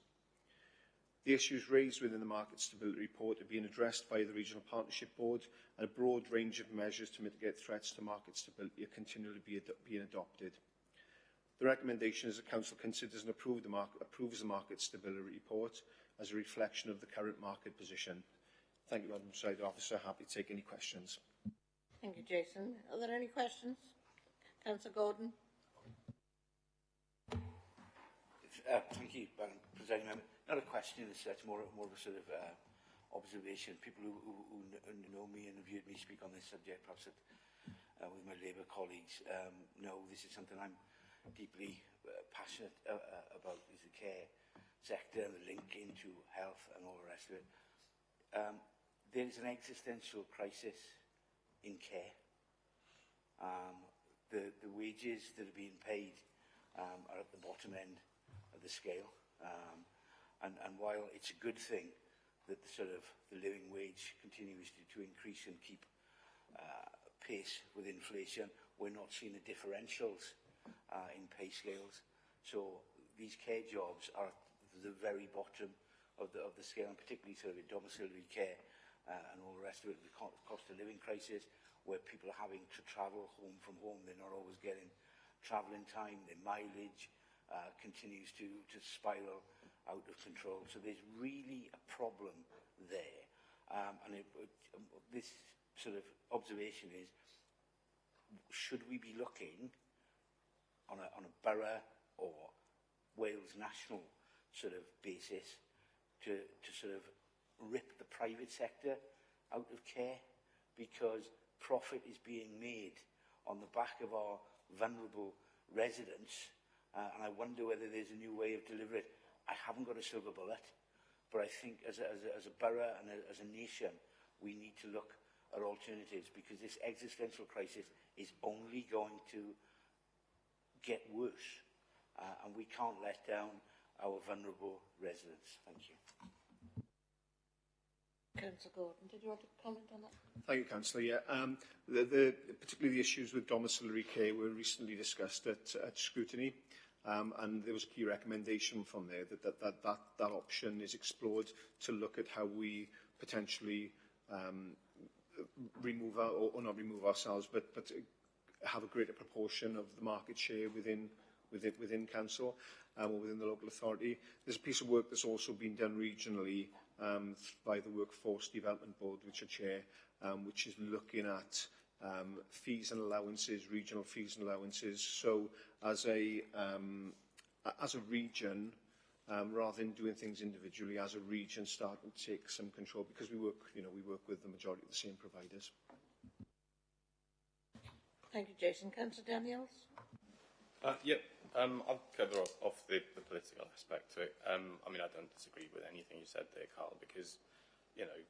Speaker 19: The issues raised within the Market Stability Report are being addressed by the Regional Partnership Board, and a broad range of measures to mitigate threats to market stability are continually being adopted. The recommendation is that Council considers and approves the Market Stability Report as a reflection of the current market position. Thank you, Madam Presiding Officer. Happy to take any questions.
Speaker 1: Thank you, Jason. Are there any questions? Councillor Gordon.
Speaker 20: Thank you, Madam Presiding Member. Not a question, it's more of a sort of observation. People who know me and have heard me speak on this subject, perhaps with my Labour colleagues, know this is something I'm deeply passionate about, is the care sector and the link into health and all the rest of it. There is an existential crisis in care. The wages that are being paid are at the bottom end of the scale. And while it's a good thing that the living wage continues to increase and keep pace with inflation, we're not seeing the differentials in pay scales. So these care jobs are at the very bottom of the scale, and particularly sort of domiciliary care and all the rest of it, the cost of living crisis, where people are having to travel home from home. They're not always getting travelling time. Their mileage continues to spiral out of control. So there's really a problem there. This sort of observation is, should we be looking on a borough or Wales national sort of basis to sort of rip the private sector out of care, because profit is being made on the back of our vulnerable residents, and I wonder whether there's a new way of delivering it. I haven't got a silver bullet, but I think as a borough and as a nation, we need to look at alternatives, because this existential crisis is only going to get worse, and we can't let down our vulnerable residents. Thank you.
Speaker 1: Councillor Gordon, did you want to comment on that?
Speaker 19: Thank you, Councillor. Yeah, particularly the issues with domiciliary care were recently discussed at scrutiny, and there was a key recommendation from there that option is explored to look at how we potentially remove or not remove ourselves, but have a greater proportion of the market share within council or within the local authority. There's a piece of work that's also been done regionally by the Workforce Development Board, which I chair, which is looking at fees and allowances, regional fees and allowances. So as a region, rather than doing things individually, as a region, starting to take some control, because we work with the majority of the same providers.
Speaker 1: Thank you, Jason. Councillor Daniels.
Speaker 21: I'll cover off the political aspect to it. I mean, I don't disagree with anything you said there, Carl, because, you know,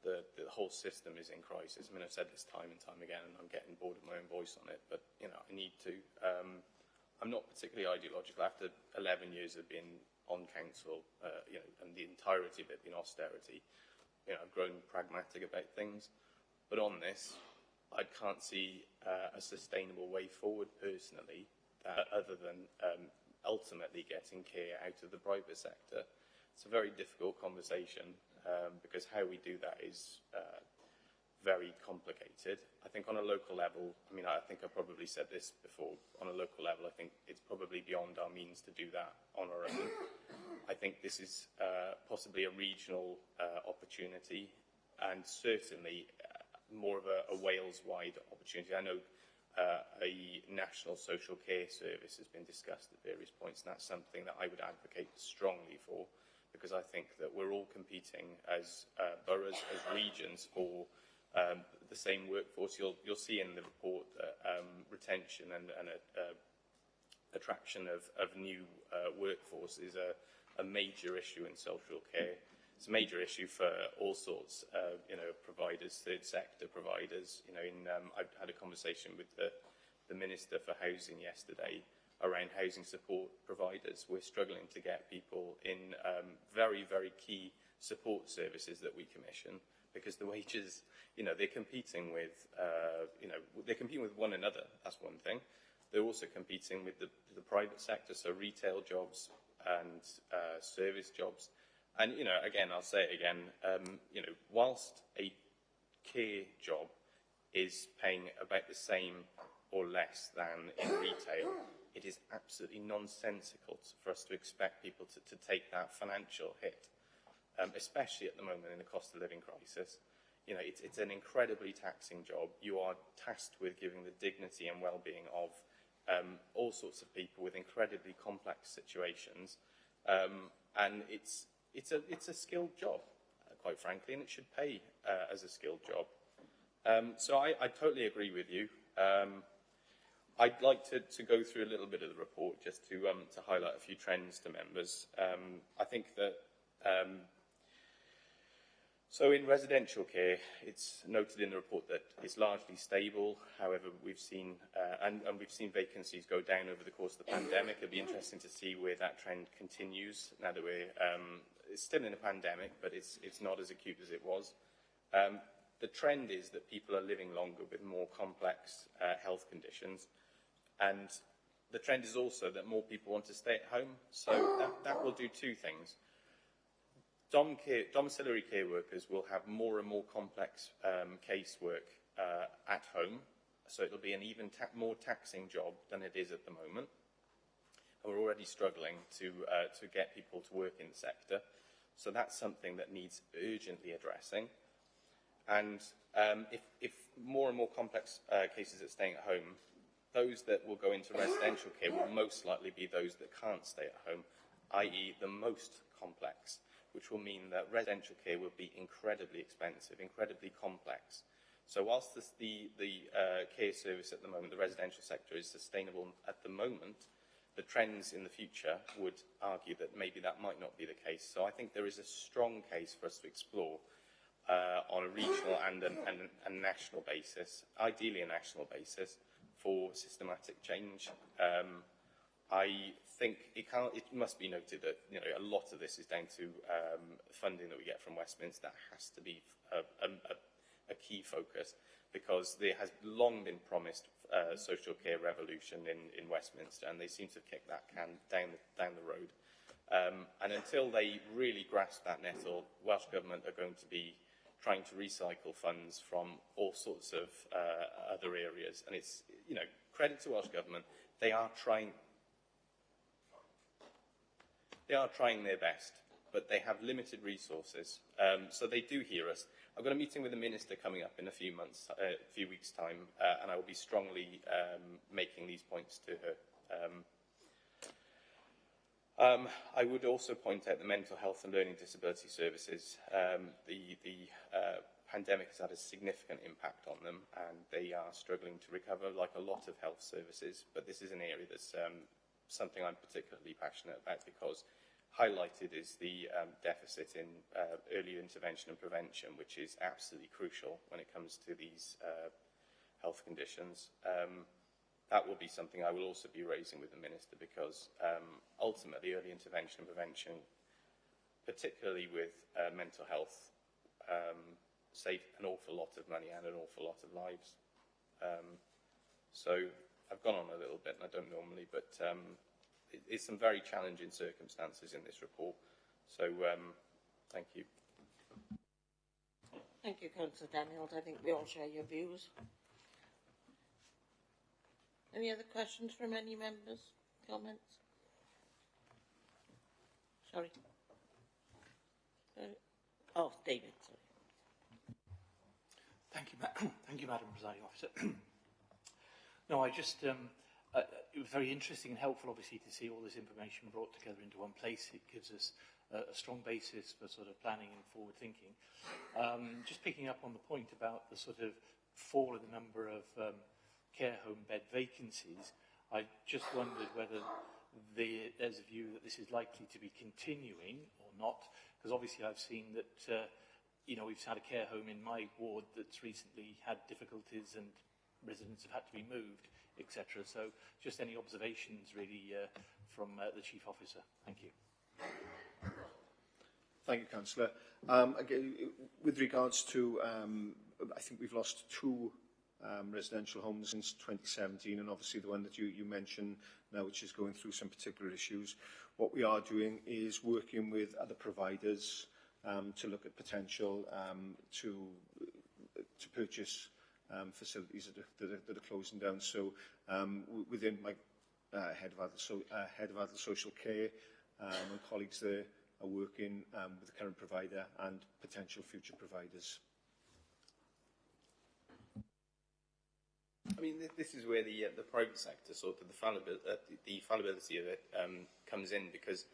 Speaker 21: the whole system is in crisis. I mean, I've said this time and time again, and I'm getting bored of my own voice on it, but, you know, I need to. I'm not particularly ideological. After 11 years of being on council, you know, and the entirety of it being austerity, you know, I've grown pragmatic about things. But on this, I can't see a sustainable way forward personally, other than ultimately getting care out of the private sector. It's a very difficult conversation because how we do that is very complicated. I think on a local level, I mean, I think I probably said this before, on a local level, I think it's probably beyond our means to do that on our own. I think this is possibly a regional opportunity, and certainly more of a Wales-wide opportunity. I know a national social care service has been discussed at various points, and that's something that I would advocate strongly for, because I think that we're all competing as boroughs, as regions, for the same workforce. You'll see in the report that retention and attraction of new workforce is a major issue in social care. It's a major issue for all sorts of, you know, providers, third sector providers. You know, I had a conversation with the Minister for Housing yesterday around housing support providers. We're struggling to get people in very, very key support services that we commission, because the wages, you know, they're competing with, they're competing with one another. That's one thing. they're also competing with the private sector, so retail jobs and service jobs. And, you know, again, I'll say it again, you know, whilst a care job is paying about the same or less than in retail, it is absolutely nonsensical for us to expect people to take that financial hit, especially at the moment in the cost of living crisis. You know, it's an incredibly taxing job. You are tasked with giving the dignity and well-being of all sorts of people with incredibly complex situations, and it's a skilled job, quite frankly, and it should pay as a skilled job. So I totally agree with you. I'd like to go through a little bit of the report just to highlight a few trends to members. I think that so in residential care, it's noted in the report that it's largely stable. However, we've seen and we've seen vacancies go down over the course of the pandemic. It'll be interesting to see where that trend continues now that we're it's still in a pandemic, but it's not as acute as it was. The trend is that people are living longer with more complex health conditions, and the trend is also that more people want to stay at home. So that will do two things. Domiciliary care workers will have more and more complex casework at home, so it'll be an even more taxing job than it is at the moment. And we're already struggling to get people to work in the sector, so that's something that needs urgently addressing. And if more and more complex cases are staying at home, those that will go into residential care will most likely be those that can't stay at home, i.e. the most complex, which will mean that residential care will be incredibly expensive, incredibly complex. So whilst the care service at the moment, the residential sector, is sustainable at the moment, the trends in the future would argue that maybe that might not be the case. So I think there is a strong case for us to explore on a regional and a national basis, ideally a national basis, for systematic change. I think it must be noted that, you know, a lot of this is down to funding that we get from Westminster. That has to be a key focus, because there has long been promised social care revolution in Westminster, and they seem to have kicked that can down the road. And until they really grasp that nettle, Welsh Government are going to be trying to recycle funds from all sorts of other areas. And it's, you know, credit to Welsh Government, they are trying their best, but they have limited resources. So they do hear us. I've got a meeting with the Minister coming up in a few weeks' time, and I will be strongly making these points to her. I would also point out the mental health and learning disability services. The pandemic has had a significant impact on them, and they are struggling to recover, like a lot of health services. But this is an area that's something I'm particularly passionate about, because highlighted is the deficit in early intervention and prevention, which is absolutely crucial when it comes to these health conditions. That will be something I will also be raising with the Minister, because ultimately early intervention and prevention, particularly with mental health, save an awful lot of money and an awful lot of lives. So I've gone on a little bit, and I don't normally, but it's some very challenging circumstances in this report. So thank you.
Speaker 1: Thank you, Councillor Daniels. I think we all share your views. Any other questions from any members? Comments? Sorry. Oh, David, sorry.
Speaker 15: Thank you, Madam Presiding Officer. No, I just, it was very interesting and helpful, obviously, to see all this information brought together into one place. It gives us a strong basis for sort of planning and forward thinking. Just picking up on the point about the sort of fall in the number of care home bed vacancies, I just wondered whether there's a view that this is likely to be continuing or not, because obviously I've seen that, you know, we've had a care home in my ward that's recently had difficulties and residents have had to be moved, etc. So just any observations really from the Chief Officer. Thank you.
Speaker 19: Thank you, Councillor. Again, with regards to, I think we've lost two residential homes since 2017, and obviously the one that you mentioned now, which is going through some particular issues. What we are doing is working with other providers to look at potential to purchase facilities that are closing down. So within my head of adult social care and colleagues there are working with the current provider and potential future providers.
Speaker 21: I mean, this is where the private sector, sort of the fallibility of it comes in, because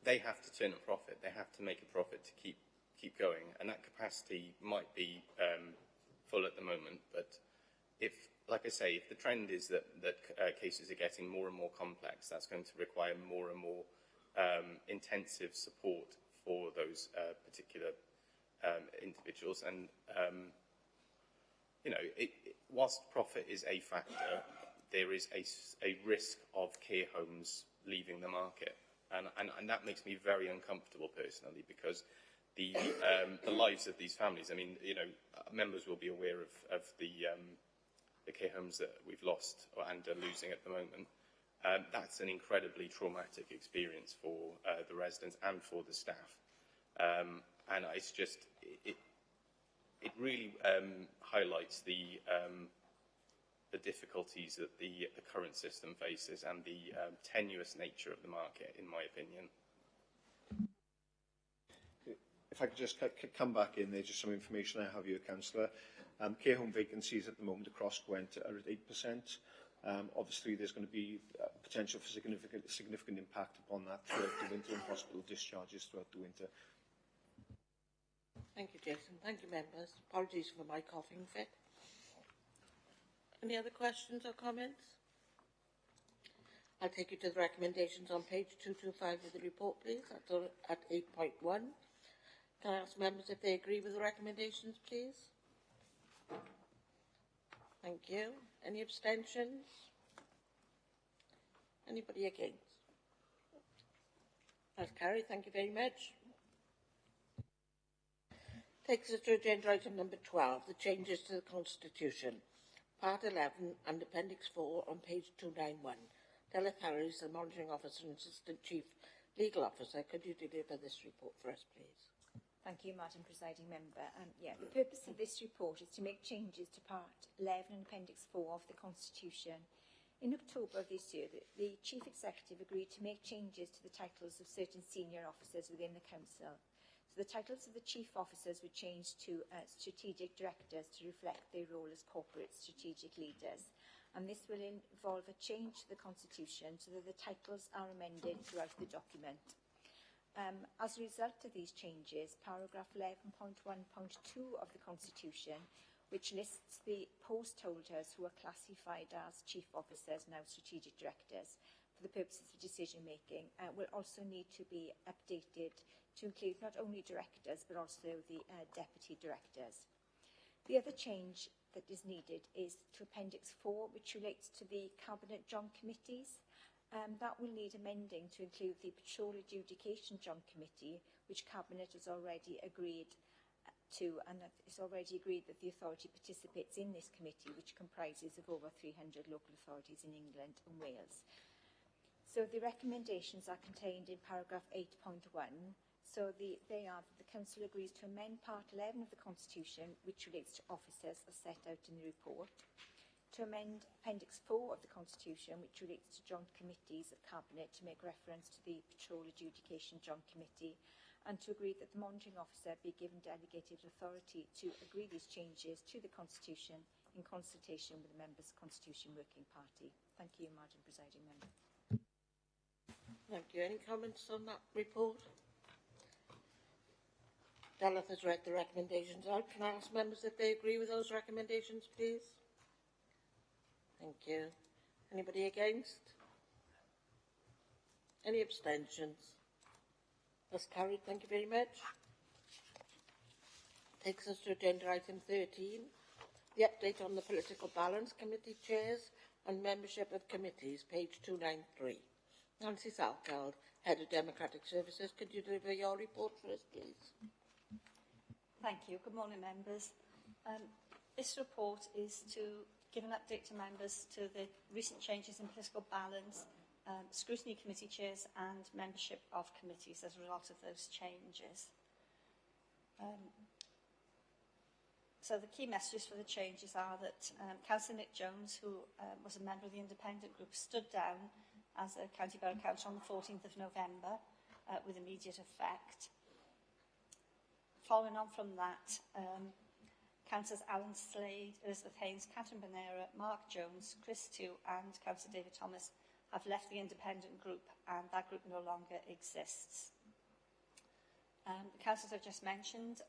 Speaker 21: they have to turn a profit. They have to make a profit to keep going, and that capacity might be full at the moment. But if, like I say, if the trend is that cases are getting more and more complex, that's going to require more and more intensive support for those particular individuals. And you know, whilst profit is a factor, there is a risk of care homes leaving the market, and that makes me very uncomfortable personally, because the lives of these families. I mean, you know, members will be aware of the care homes that we've lost and are losing at the moment. That's an incredibly traumatic experience for the residents and for the staff, and it's just it really highlights the difficulties that the current system faces and the tenuous nature of the market, in my opinion.
Speaker 19: If I could just come back in there, just some information I have here, Councillor. Care home vacancies at the moment across Gwent are at 8%. Obviously, there's going to be potential for significant impact upon that throughout the winter, and hospital discharges throughout the winter.
Speaker 1: Thank you, Jason. Thank you, members. Apologies for my coughing fit. Any other questions or comments? I'll take you to the recommendations on page 225 of the report, please. That's at 8.1. Can I ask members if they agree with the recommendations, please? Thank you. Any abstentions? Anybody against? That's carried. Thank you very much. Takes us to agenda item number 12, the changes to the Constitution. Part 11 and Appendix 4 on page 291. Delith Harris, the Monitoring Officer and Assistant Chief Legal Officer. Could you deliver this report for us, please?
Speaker 4: Thank you, Madam Presiding Member. The purpose of this report is to make changes to Part 11 and Appendix 4 of the Constitution. In October of this year, the Chief Executive agreed to make changes to the titles of certain senior officers within the Council. So the titles of the Chief Officers were changed to Strategic Directors to reflect their role as corporate strategic leaders. And this will involve a change to the Constitution so that the titles are amended throughout the document. As a result of these changes, paragraph 11.1.2 of the Constitution, which lists the post holders who are classified as chief officers, now strategic directors, for the purposes of decision making, will also need to be updated to include not only directors but also the deputy directors. The other change that is needed is to Appendix 4, which relates to the Cabinet Joint Committees. That will need amending to include the Patrol Adjudication Joint Committee, which Cabinet has already agreed to, and it's already agreed that the authority participates in this committee, which comprises of over 300 local authorities in England and Wales. So the recommendations are contained in paragraph 8.1. So they are that the Council agrees to amend Part 11 of the Constitution, which relates to officers as set out in the report, to amend Appendix 4 of the Constitution, which relates to joint committees of Cabinet, to make reference to the Patrol Adjudication Joint Committee, and to agree that the monitoring officer be given delegated authority to agree these changes to the Constitution in consultation with the members' Constitution Working Party. Thank you, Madam Presiding Member.
Speaker 1: Thank you. Any comments on that report? Delith has read the recommendations out. Can I ask members if they agree with those recommendations, please? Thank you. Anybody against? Any abstentions? That's carried. Thank you very much. Takes us to agenda item 13, the update on the Political Balance Committee chairs and membership of committees, page 293. Nancy Salkeld, Head of Democratic Services, could you deliver your report for us, please?
Speaker 3: Thank you. Good morning, members. This report is to give an update to members to the recent changes in political balance, scrutiny committee chairs and membership of committees as a result of those changes. So the key messages for the changes are that Councillor Nick Jones, who was a member of the independent group, stood down as a County Borough Councillor on the 14th of November with immediate effect. Following on from that, Councillors Alan Slade, Elizabeth Haynes, Catherine Bonera, Mark Jones, Chris Tew and Councillor David Thomas have left the independent group and that group no longer exists. The councillors I've just mentioned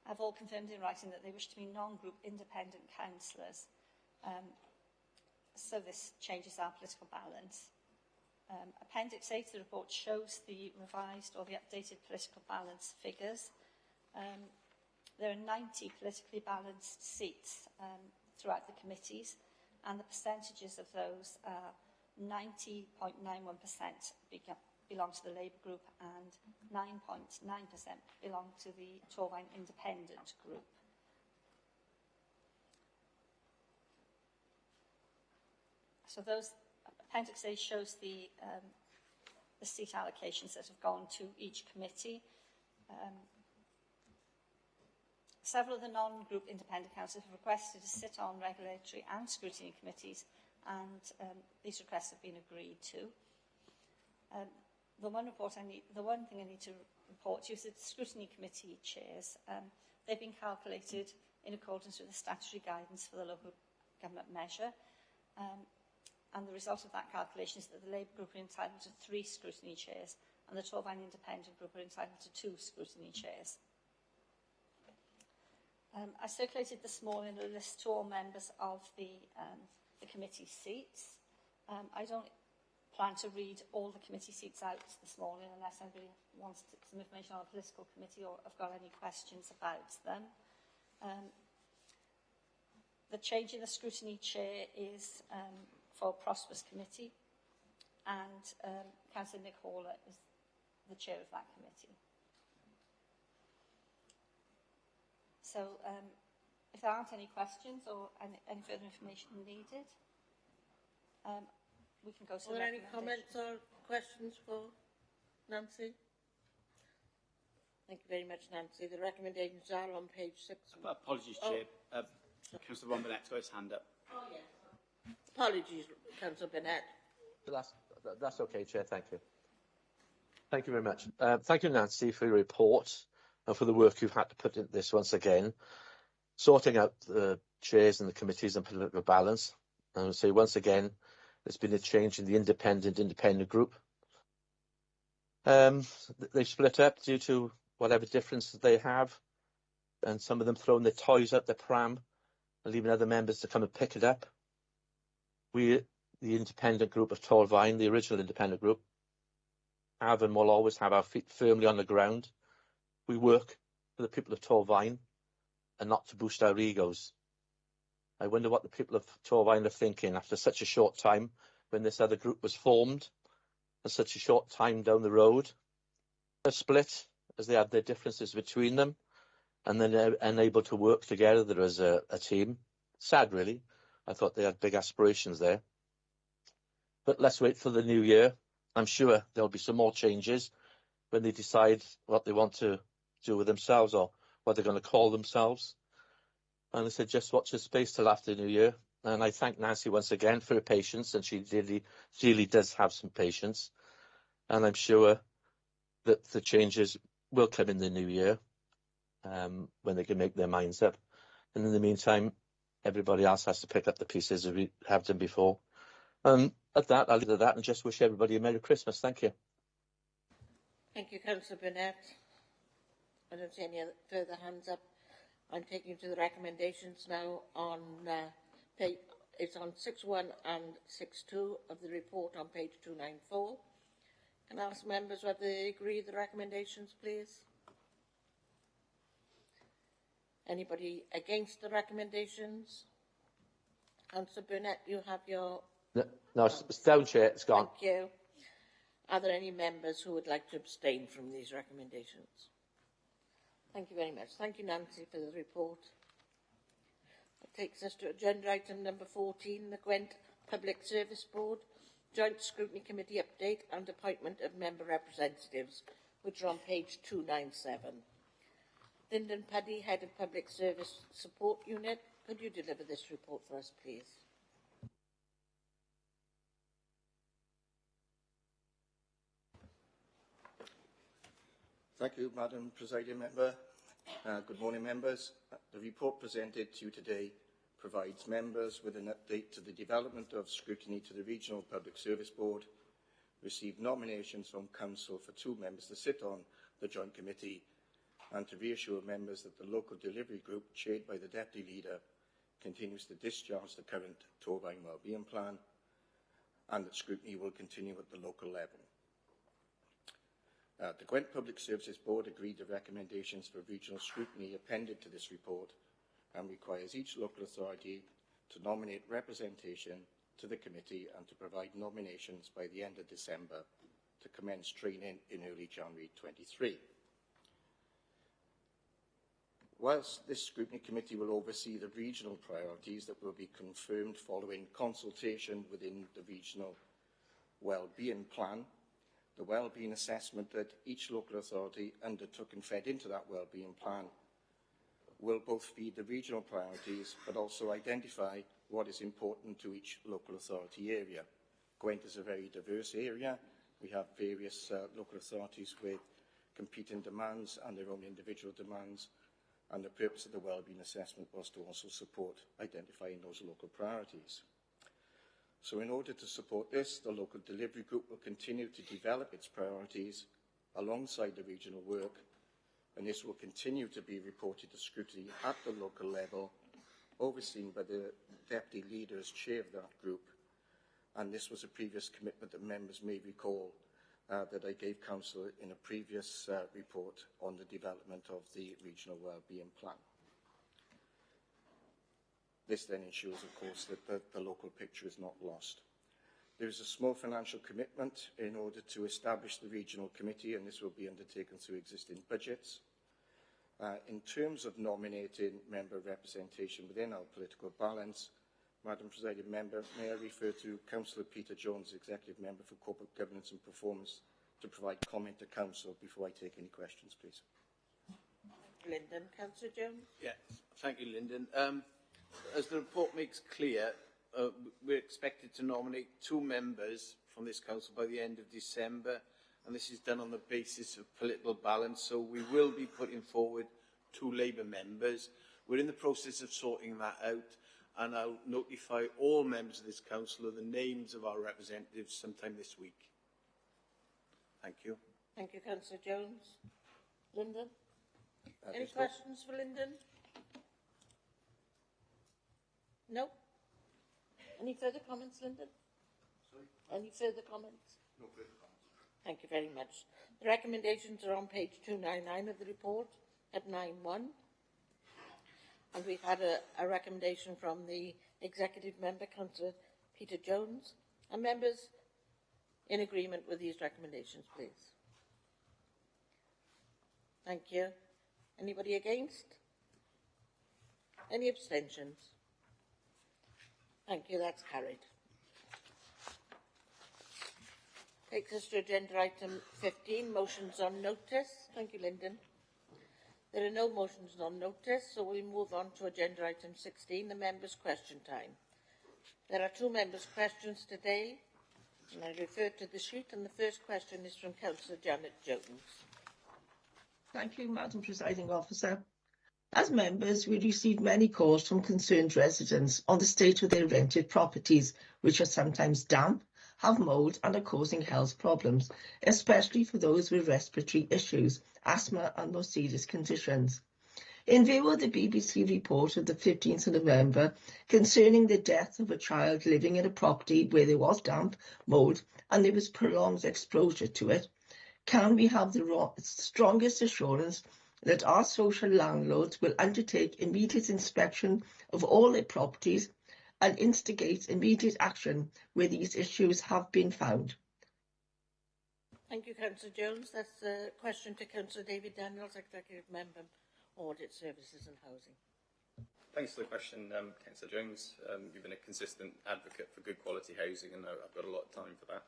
Speaker 3: have all confirmed in writing that they wish to be non-group independent councillors. So this changes our political balance. Appendix A to the report shows the revised or the updated political balance figures. There are 90 politically balanced seats throughout the committees, and the percentages of those are 90.91% belong to the Labour group and 9.9% belong to the Torfaen Independent group. So those Appendix A shows the seat allocations that have gone to each committee. Several of the non-group independent councillors have requested to sit on regulatory and scrutiny committees, and these requests have been agreed to. The one thing I need to report to you is that the scrutiny committee chairs, they've been calculated in accordance with the statutory guidance for the local government measure, and the result of that calculation is that the Labour group are entitled to 3 scrutiny chairs, and the Torfaen Independent group are entitled to 2 scrutiny chairs. I circulated this morning a list to all members of the committee seats. I don't plan to read all the committee seats out this morning unless anybody wants some information on a political committee or have got any questions about them. The change in the scrutiny chair is for Prosperous Committee, and Councillor Nick Haller is the chair of that committee. So if there aren't any questions or any further information needed, we can go to the
Speaker 1: Are there any comments or questions for Nancy? Thank you very much, Nancy. The recommendations are on page 6.
Speaker 22: Apologies, Chair. Councillor Ron Burnett's got his hand up.
Speaker 1: Oh, yes. Apologies, Councillor Burnett.
Speaker 5: That's okay, Chair. Thank you. Thank you very much. Thank you, Nancy, for your report and for the work you've had to put into this once again, sorting out the chairs and the committees and political balance. And I'll say once again, there's been a change in the independent group. They've split up due to whatever differences they have, and some of them throwing their toys out the pram and leaving other members to come and pick it up. We, the independent group of Torfaen, the original independent group, have and will always have our feet firmly on the ground. We work for the people of Torfaen and not to boost our egos. I wonder what the people of Torfaen are thinking after such a short time when this other group was formed and such a short time down the road. They're split as they had their differences between them and then they're unable to work together as a team. Sad, really. I thought they had big aspirations there. But let's wait for the new year. I'm sure there'll be some more changes when they decide what they want to do with themselves or what they're going to call themselves. And I said, just watch this space till after the new year. And I thank Nancy once again for her patience, and she really does have some patience. And I'm sure that the changes will come in the new year when they can make their minds up. And in the meantime, everybody else has to pick up the pieces as we have done before. At that, I'll leave it at that and just wish everybody a Merry Christmas. Thank you.
Speaker 1: Thank you, Councillor Burnett. I don't see any other further hands up. I'm taking you to the recommendations now on page. It's on 6.1 and 6.2 of the report on page 294. Can I ask members whether they agree with the recommendations, please? Anybody against the recommendations? Councillor Burnett, you have your...
Speaker 5: No, it's down, Chair. It's gone.
Speaker 1: Thank you. Are there any members who would like to abstain from these recommendations? Thank you very much. Thank you, Nancy, for the report. That takes us to agenda item number 14, the Gwent Public Service Board, Joint Scrutiny Committee update and appointment of member representatives, which are on page 297. Lyndon Puddy, Head of Public Service Support Unit, could you deliver this report for us, please?
Speaker 8: Thank you, Madam Presiding Member. Good morning, members. The report presented to you today provides members with an update to the development of scrutiny to the Regional Public Service Board, received nominations from Council for 2 members to sit on the Joint Committee, and to reassure members that the local delivery group, chaired by the Deputy Leader, continues to discharge the current Torvine Wellbeing Plan, and that scrutiny will continue at the local level. The Gwent Public Services Board agreed the recommendations for regional scrutiny appended to this report and requires each local authority to nominate representation to the committee and to provide nominations by the end of December to commence training in early January 23. Whilst this scrutiny committee will oversee the regional priorities that will be confirmed following consultation within the regional wellbeing plan, the wellbeing assessment that each local authority undertook and fed into that wellbeing plan will both feed the regional priorities but also identify what is important to each local authority area. Gwent is a very diverse area. We have various local authorities with competing demands and their own individual demands, and the purpose of the wellbeing assessment was to also support identifying those local priorities. So in order to support this, the local delivery group will continue to develop its priorities alongside the regional work, and this will continue to be reported to scrutiny at the local level, overseen by the Deputy Leader as chair of that group. And this was a previous commitment that members may recall that I gave Council in a previous report on the development of the Regional Wellbeing Plan. This then ensures, of course, that the local picture is not lost. There is a small financial commitment in order to establish the regional committee, and this will be undertaken through existing budgets. In terms of nominating member representation within our political balance, Madam Presiding Member, may I refer to Councillor Peter Jones, Executive Member for Corporate Governance and Performance, to provide comment to Council before I take any questions, please.
Speaker 1: Lyndon. Councillor Jones?
Speaker 10: Yes, thank you, Lyndon. As the report makes clear, we're expected to nominate 2 members from this council by the end of December, and this is done on the basis of political balance, so we will be putting forward 2 Labour members. We're in the process of sorting that out, and I'll notify all members of this council of the names of our representatives sometime this week. Thank you.
Speaker 1: Thank you, Councillor Jones. Lyndon? Any questions for Lyndon? No? Any further comments, Lyndon?
Speaker 8: Sorry?
Speaker 1: Any further comments?
Speaker 8: No further comments.
Speaker 1: Thank you very much. The recommendations are on page 299 of the report at 9.1. And we've had a recommendation from the Executive Member, Councillor Peter Jones. Are members in agreement with these recommendations, please? Thank you. Anybody against? Any abstentions? Thank you, that's carried. Takes us to agenda item 15, motions on notice. Thank you, Lyndon. There are no motions on notice, so we move on to agenda item 16, the members' question time. There are 2 members' questions today, and I refer to the sheet, and the first question is from Councillor Janet Jones.
Speaker 23: Thank you, Madam Presiding Officer. As members, we received many calls from concerned residents on the state of their rented properties, which are sometimes damp, have mould and are causing health problems, especially for those with respiratory issues, asthma and more serious conditions. In view of the BBC report of the 15th of November concerning the death of a child living in a property where there was damp, mould and there was prolonged exposure to it, can we have the strongest assurance that our social landlords will undertake immediate inspection of all their properties and instigate immediate action where these issues have been found?
Speaker 1: Thank you, Councillor Jones. That's a question to Councillor David Daniels, Executive Member, Audit Services and Housing.
Speaker 21: Thanks for the question, Councillor Jones. You've been a consistent advocate for good quality housing, and I've got a lot of time for that.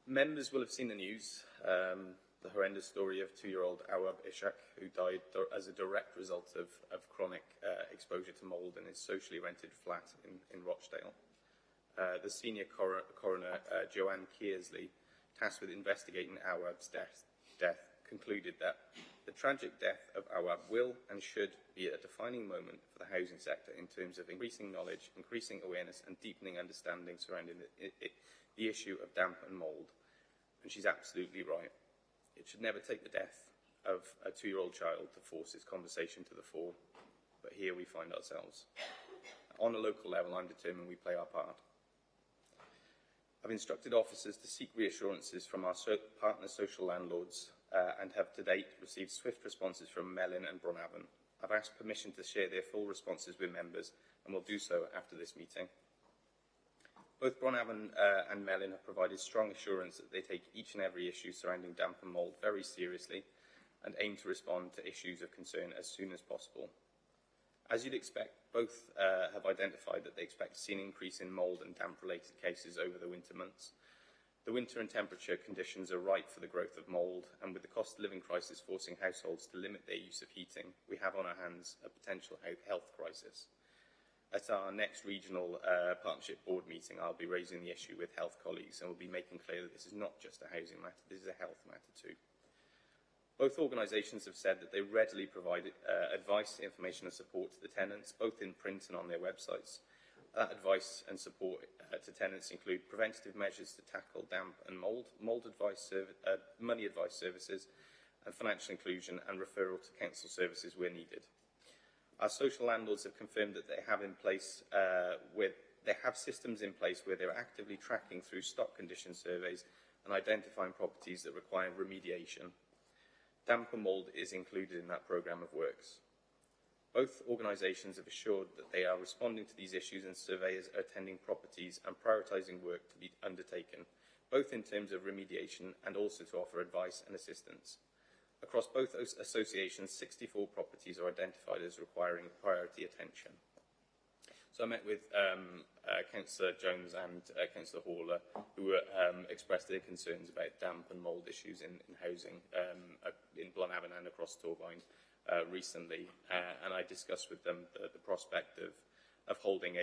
Speaker 21: Members will have seen the news, the horrendous story of 2-year-old Awab Ishak, who died as a direct result of chronic exposure to mould in his socially rented flat in Rochdale. The senior coroner, Joanne Kearsley, tasked with investigating Awab's death, concluded that the tragic death of Awab will and should be a defining moment for the housing sector in terms of increasing knowledge, increasing awareness and deepening understanding surrounding the issue of damp and mould. And she's absolutely right. It should never take the death of a 2-year-old child to force this conversation to the fore, but here we find ourselves. On a local level, I'm determined we play our part. I've instructed officers to seek reassurances from our partner social landlords and have to date received swift responses from Melyn and Bronavon. I've asked permission to share their full responses with members and will do so after this meeting. Both Bronavon and Melyn have provided strong assurance that they take each and every issue surrounding damp and mould very seriously and aim to respond to issues of concern as soon as possible. As you'd expect, both have identified that they expect to see an increase in mould and damp-related cases over the winter months. The winter and temperature conditions are ripe for the growth of mould, and with the cost of living crisis forcing households to limit their use of heating, we have on our hands a potential health crisis. At our next regional partnership board meeting, I'll be raising the issue with health colleagues and will be making clear that this is not just a housing matter, this is a health matter too. Both organisations have said that they readily provide advice, information and support to the tenants, both in print and on their websites. That advice and support to tenants include preventative measures to tackle damp and mould, money advice services, and financial inclusion and referral to council services where needed. Our social landlords have confirmed that they have systems in place where they're actively tracking through stock condition surveys and identifying properties that require remediation. Damp and mould is included in that programme of works. Both organisations have assured that they are responding to these issues and surveyors are attending properties and prioritising work to be undertaken, both in terms of remediation and also to offer advice and assistance. Across both associations, 64 properties are identified as requiring priority attention. So I met with Councillor Jones and Councillor Horler, who expressed their concerns about damp and mould issues in housing in Blanavon and across Torvine recently, and I discussed with them the prospect of holding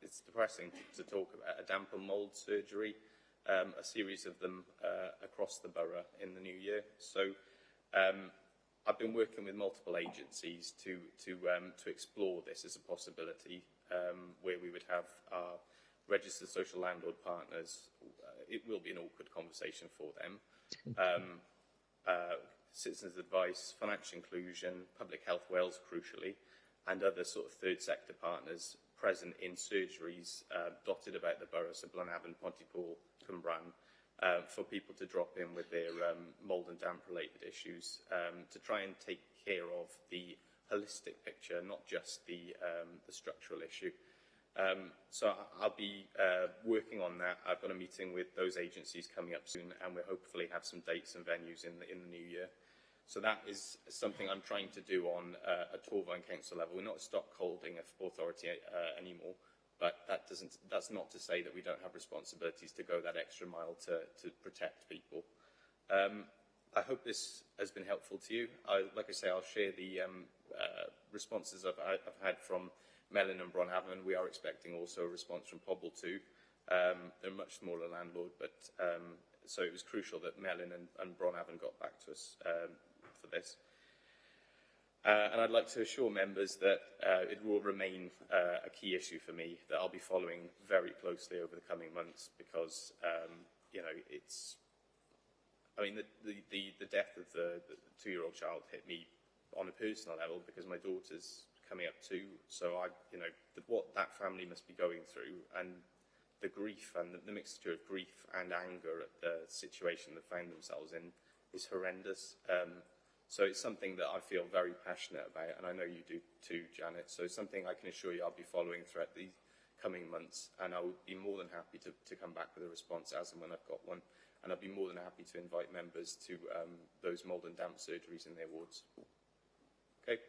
Speaker 21: it's depressing to talk about a damp and mould surgery, a series of them across the borough in the new year. So I've been working with multiple agencies to explore this as a possibility, where we would have our registered social landlord partners. It will be an awkward conversation for them. Citizens' advice, financial inclusion, Public Health Wales, crucially, and other sort of third sector partners present in surgeries dotted about the borough, so Blanavon, Pontypool, Cwmbran, for people to drop in with their mould and damp related issues to try and take care of the holistic picture, not just the structural issue. So I'll be working on that. I've got a meeting with those agencies coming up soon, and we'll hopefully have some dates and venues in the new year. So that is something I'm trying to do on a Torvine Council level. We're not a stockholding authority anymore, but that's not to say that we don't have responsibilities to go that extra mile to protect people. I hope this has been helpful to you. Like I say, I'll share the responses I've had from Melyn and Bronavon. We are expecting also a response from Pobble too. They're a much smaller landlord, but so it was crucial that Melyn and Bronavon got back to us for this. And I'd like to assure members that it will remain a key issue for me that I'll be following very closely over the coming months, because you know, I mean, the death of the 2-year-old child hit me on a personal level because my daughter's coming up too. So what that family must be going through, and the grief and the mixture of grief and anger at the situation they found themselves in is horrendous. So it's something that I feel very passionate about, and I know you do too, Janet. So it's something I can assure you I'll be following throughout the coming months, and I would be more than happy to come back with a response as and when I've got one. And I'd be more than happy to invite members to those mould and damp surgeries in their wards. Okay.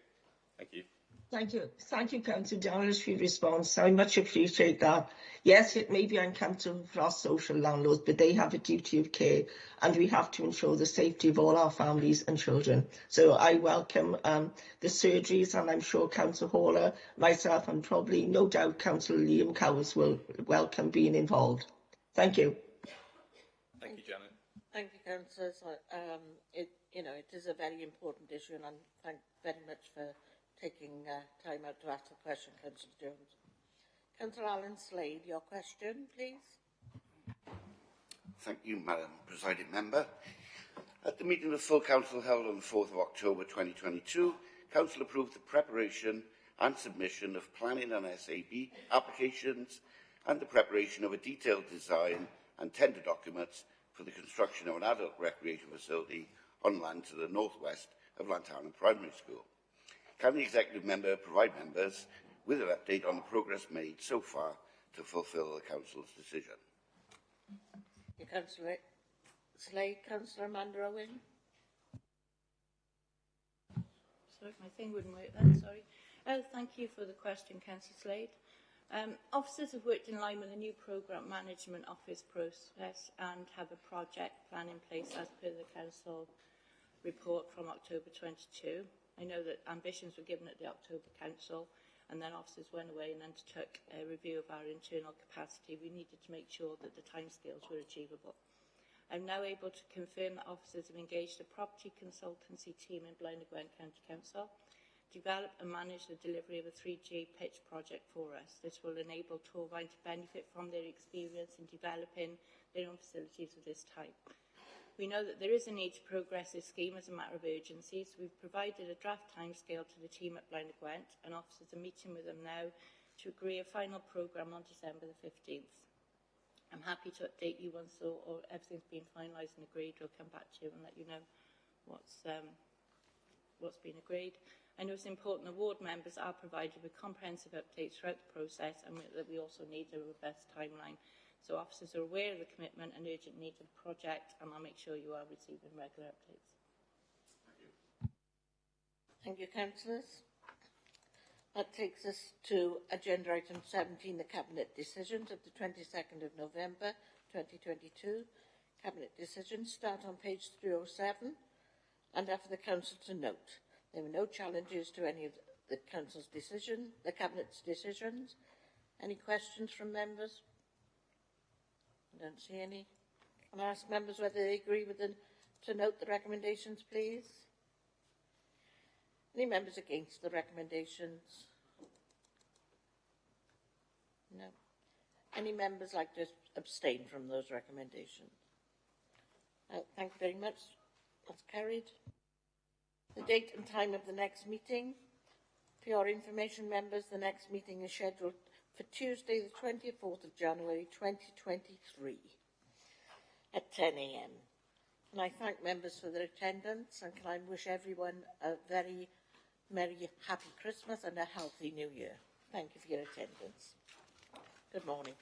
Speaker 21: Thank you.
Speaker 23: Thank you. Thank you, Councillor Daniels, for your response. I much appreciate that. Yes, it may be uncomfortable for our social landlords, but they have a duty of care, and we have to ensure the safety of all our families and children. So I welcome the surgeries, and I'm sure Councillor Horler, myself, and probably, no doubt, Councillor Liam Cowes will welcome being involved. Thank you.
Speaker 21: Thank you, Janet.
Speaker 1: Thank you, councillors. It is a very important issue, and thank very much for taking time out to ask the question, Councillor Jones. Councillor Alan Slade, your question, please.
Speaker 6: Thank you, Madam Presiding Member. At the meeting of full Council held on the 4th of October 2022, Council approved the preparation and submission of planning and SAB applications and the preparation of a detailed design and tender documents for the construction of an adult recreation facility on land to the northwest of Llantarnam Primary School. Can the Executive Member provide members with an update on the progress made so far to fulfil the Council's decision?
Speaker 1: Councillor Slade. Councillor Amanda Owen.
Speaker 11: Sorry, my thing wouldn't work then, sorry. Thank you for the question, Councillor Slade. Officers have worked in line with the new Programme Management Office process and have a project plan in place as per the Council report from October 22. I know that ambitions were given at the October Council, and then officers went away and undertook a review of our internal capacity. We needed to make sure that the timescales were achievable. I'm now able to confirm that officers have engaged a property consultancy team in Blaenau Gwent County Council, develop and manage the delivery of a 3G pitch project for us. This will enable Torfaen to benefit from their experience in developing their own facilities of this type. We know that there is a need to progress this scheme as a matter of urgency, so we've provided a draft timescale to the team at Blaenau Gwent, and officers are meeting with them now to agree a final programme on December the 15th. I'm happy to update you once or everything's been finalised and agreed. We'll come back to you and let you know what's been agreed. I know it's important that ward members are provided with comprehensive updates throughout the process, and that we also need a robust timeline. So officers are aware of the commitment and urgent need of the project, and I'll make sure you are receiving regular updates.
Speaker 1: Thank you, councillors. That takes us to agenda item 17, the Cabinet decisions of the 22nd of November 2022. Cabinet decisions start on page 307 and are for the Council to note. There were no challenges to any of the Council's decision, the Cabinet's decisions. Any questions from members? I don't see any. Can I ask members whether they agree with them to note the recommendations, please? Any members against the recommendations? No. Any members like to abstain from those recommendations? Thank you very much. That's carried. The date and time of the next meeting. For your information, members, the next meeting is scheduled for Tuesday, the 24th of January 2023 at 10 a.m. And I thank members for their attendance, and can I wish everyone a very merry, happy Christmas and a healthy New Year. Thank you for your attendance. Good morning.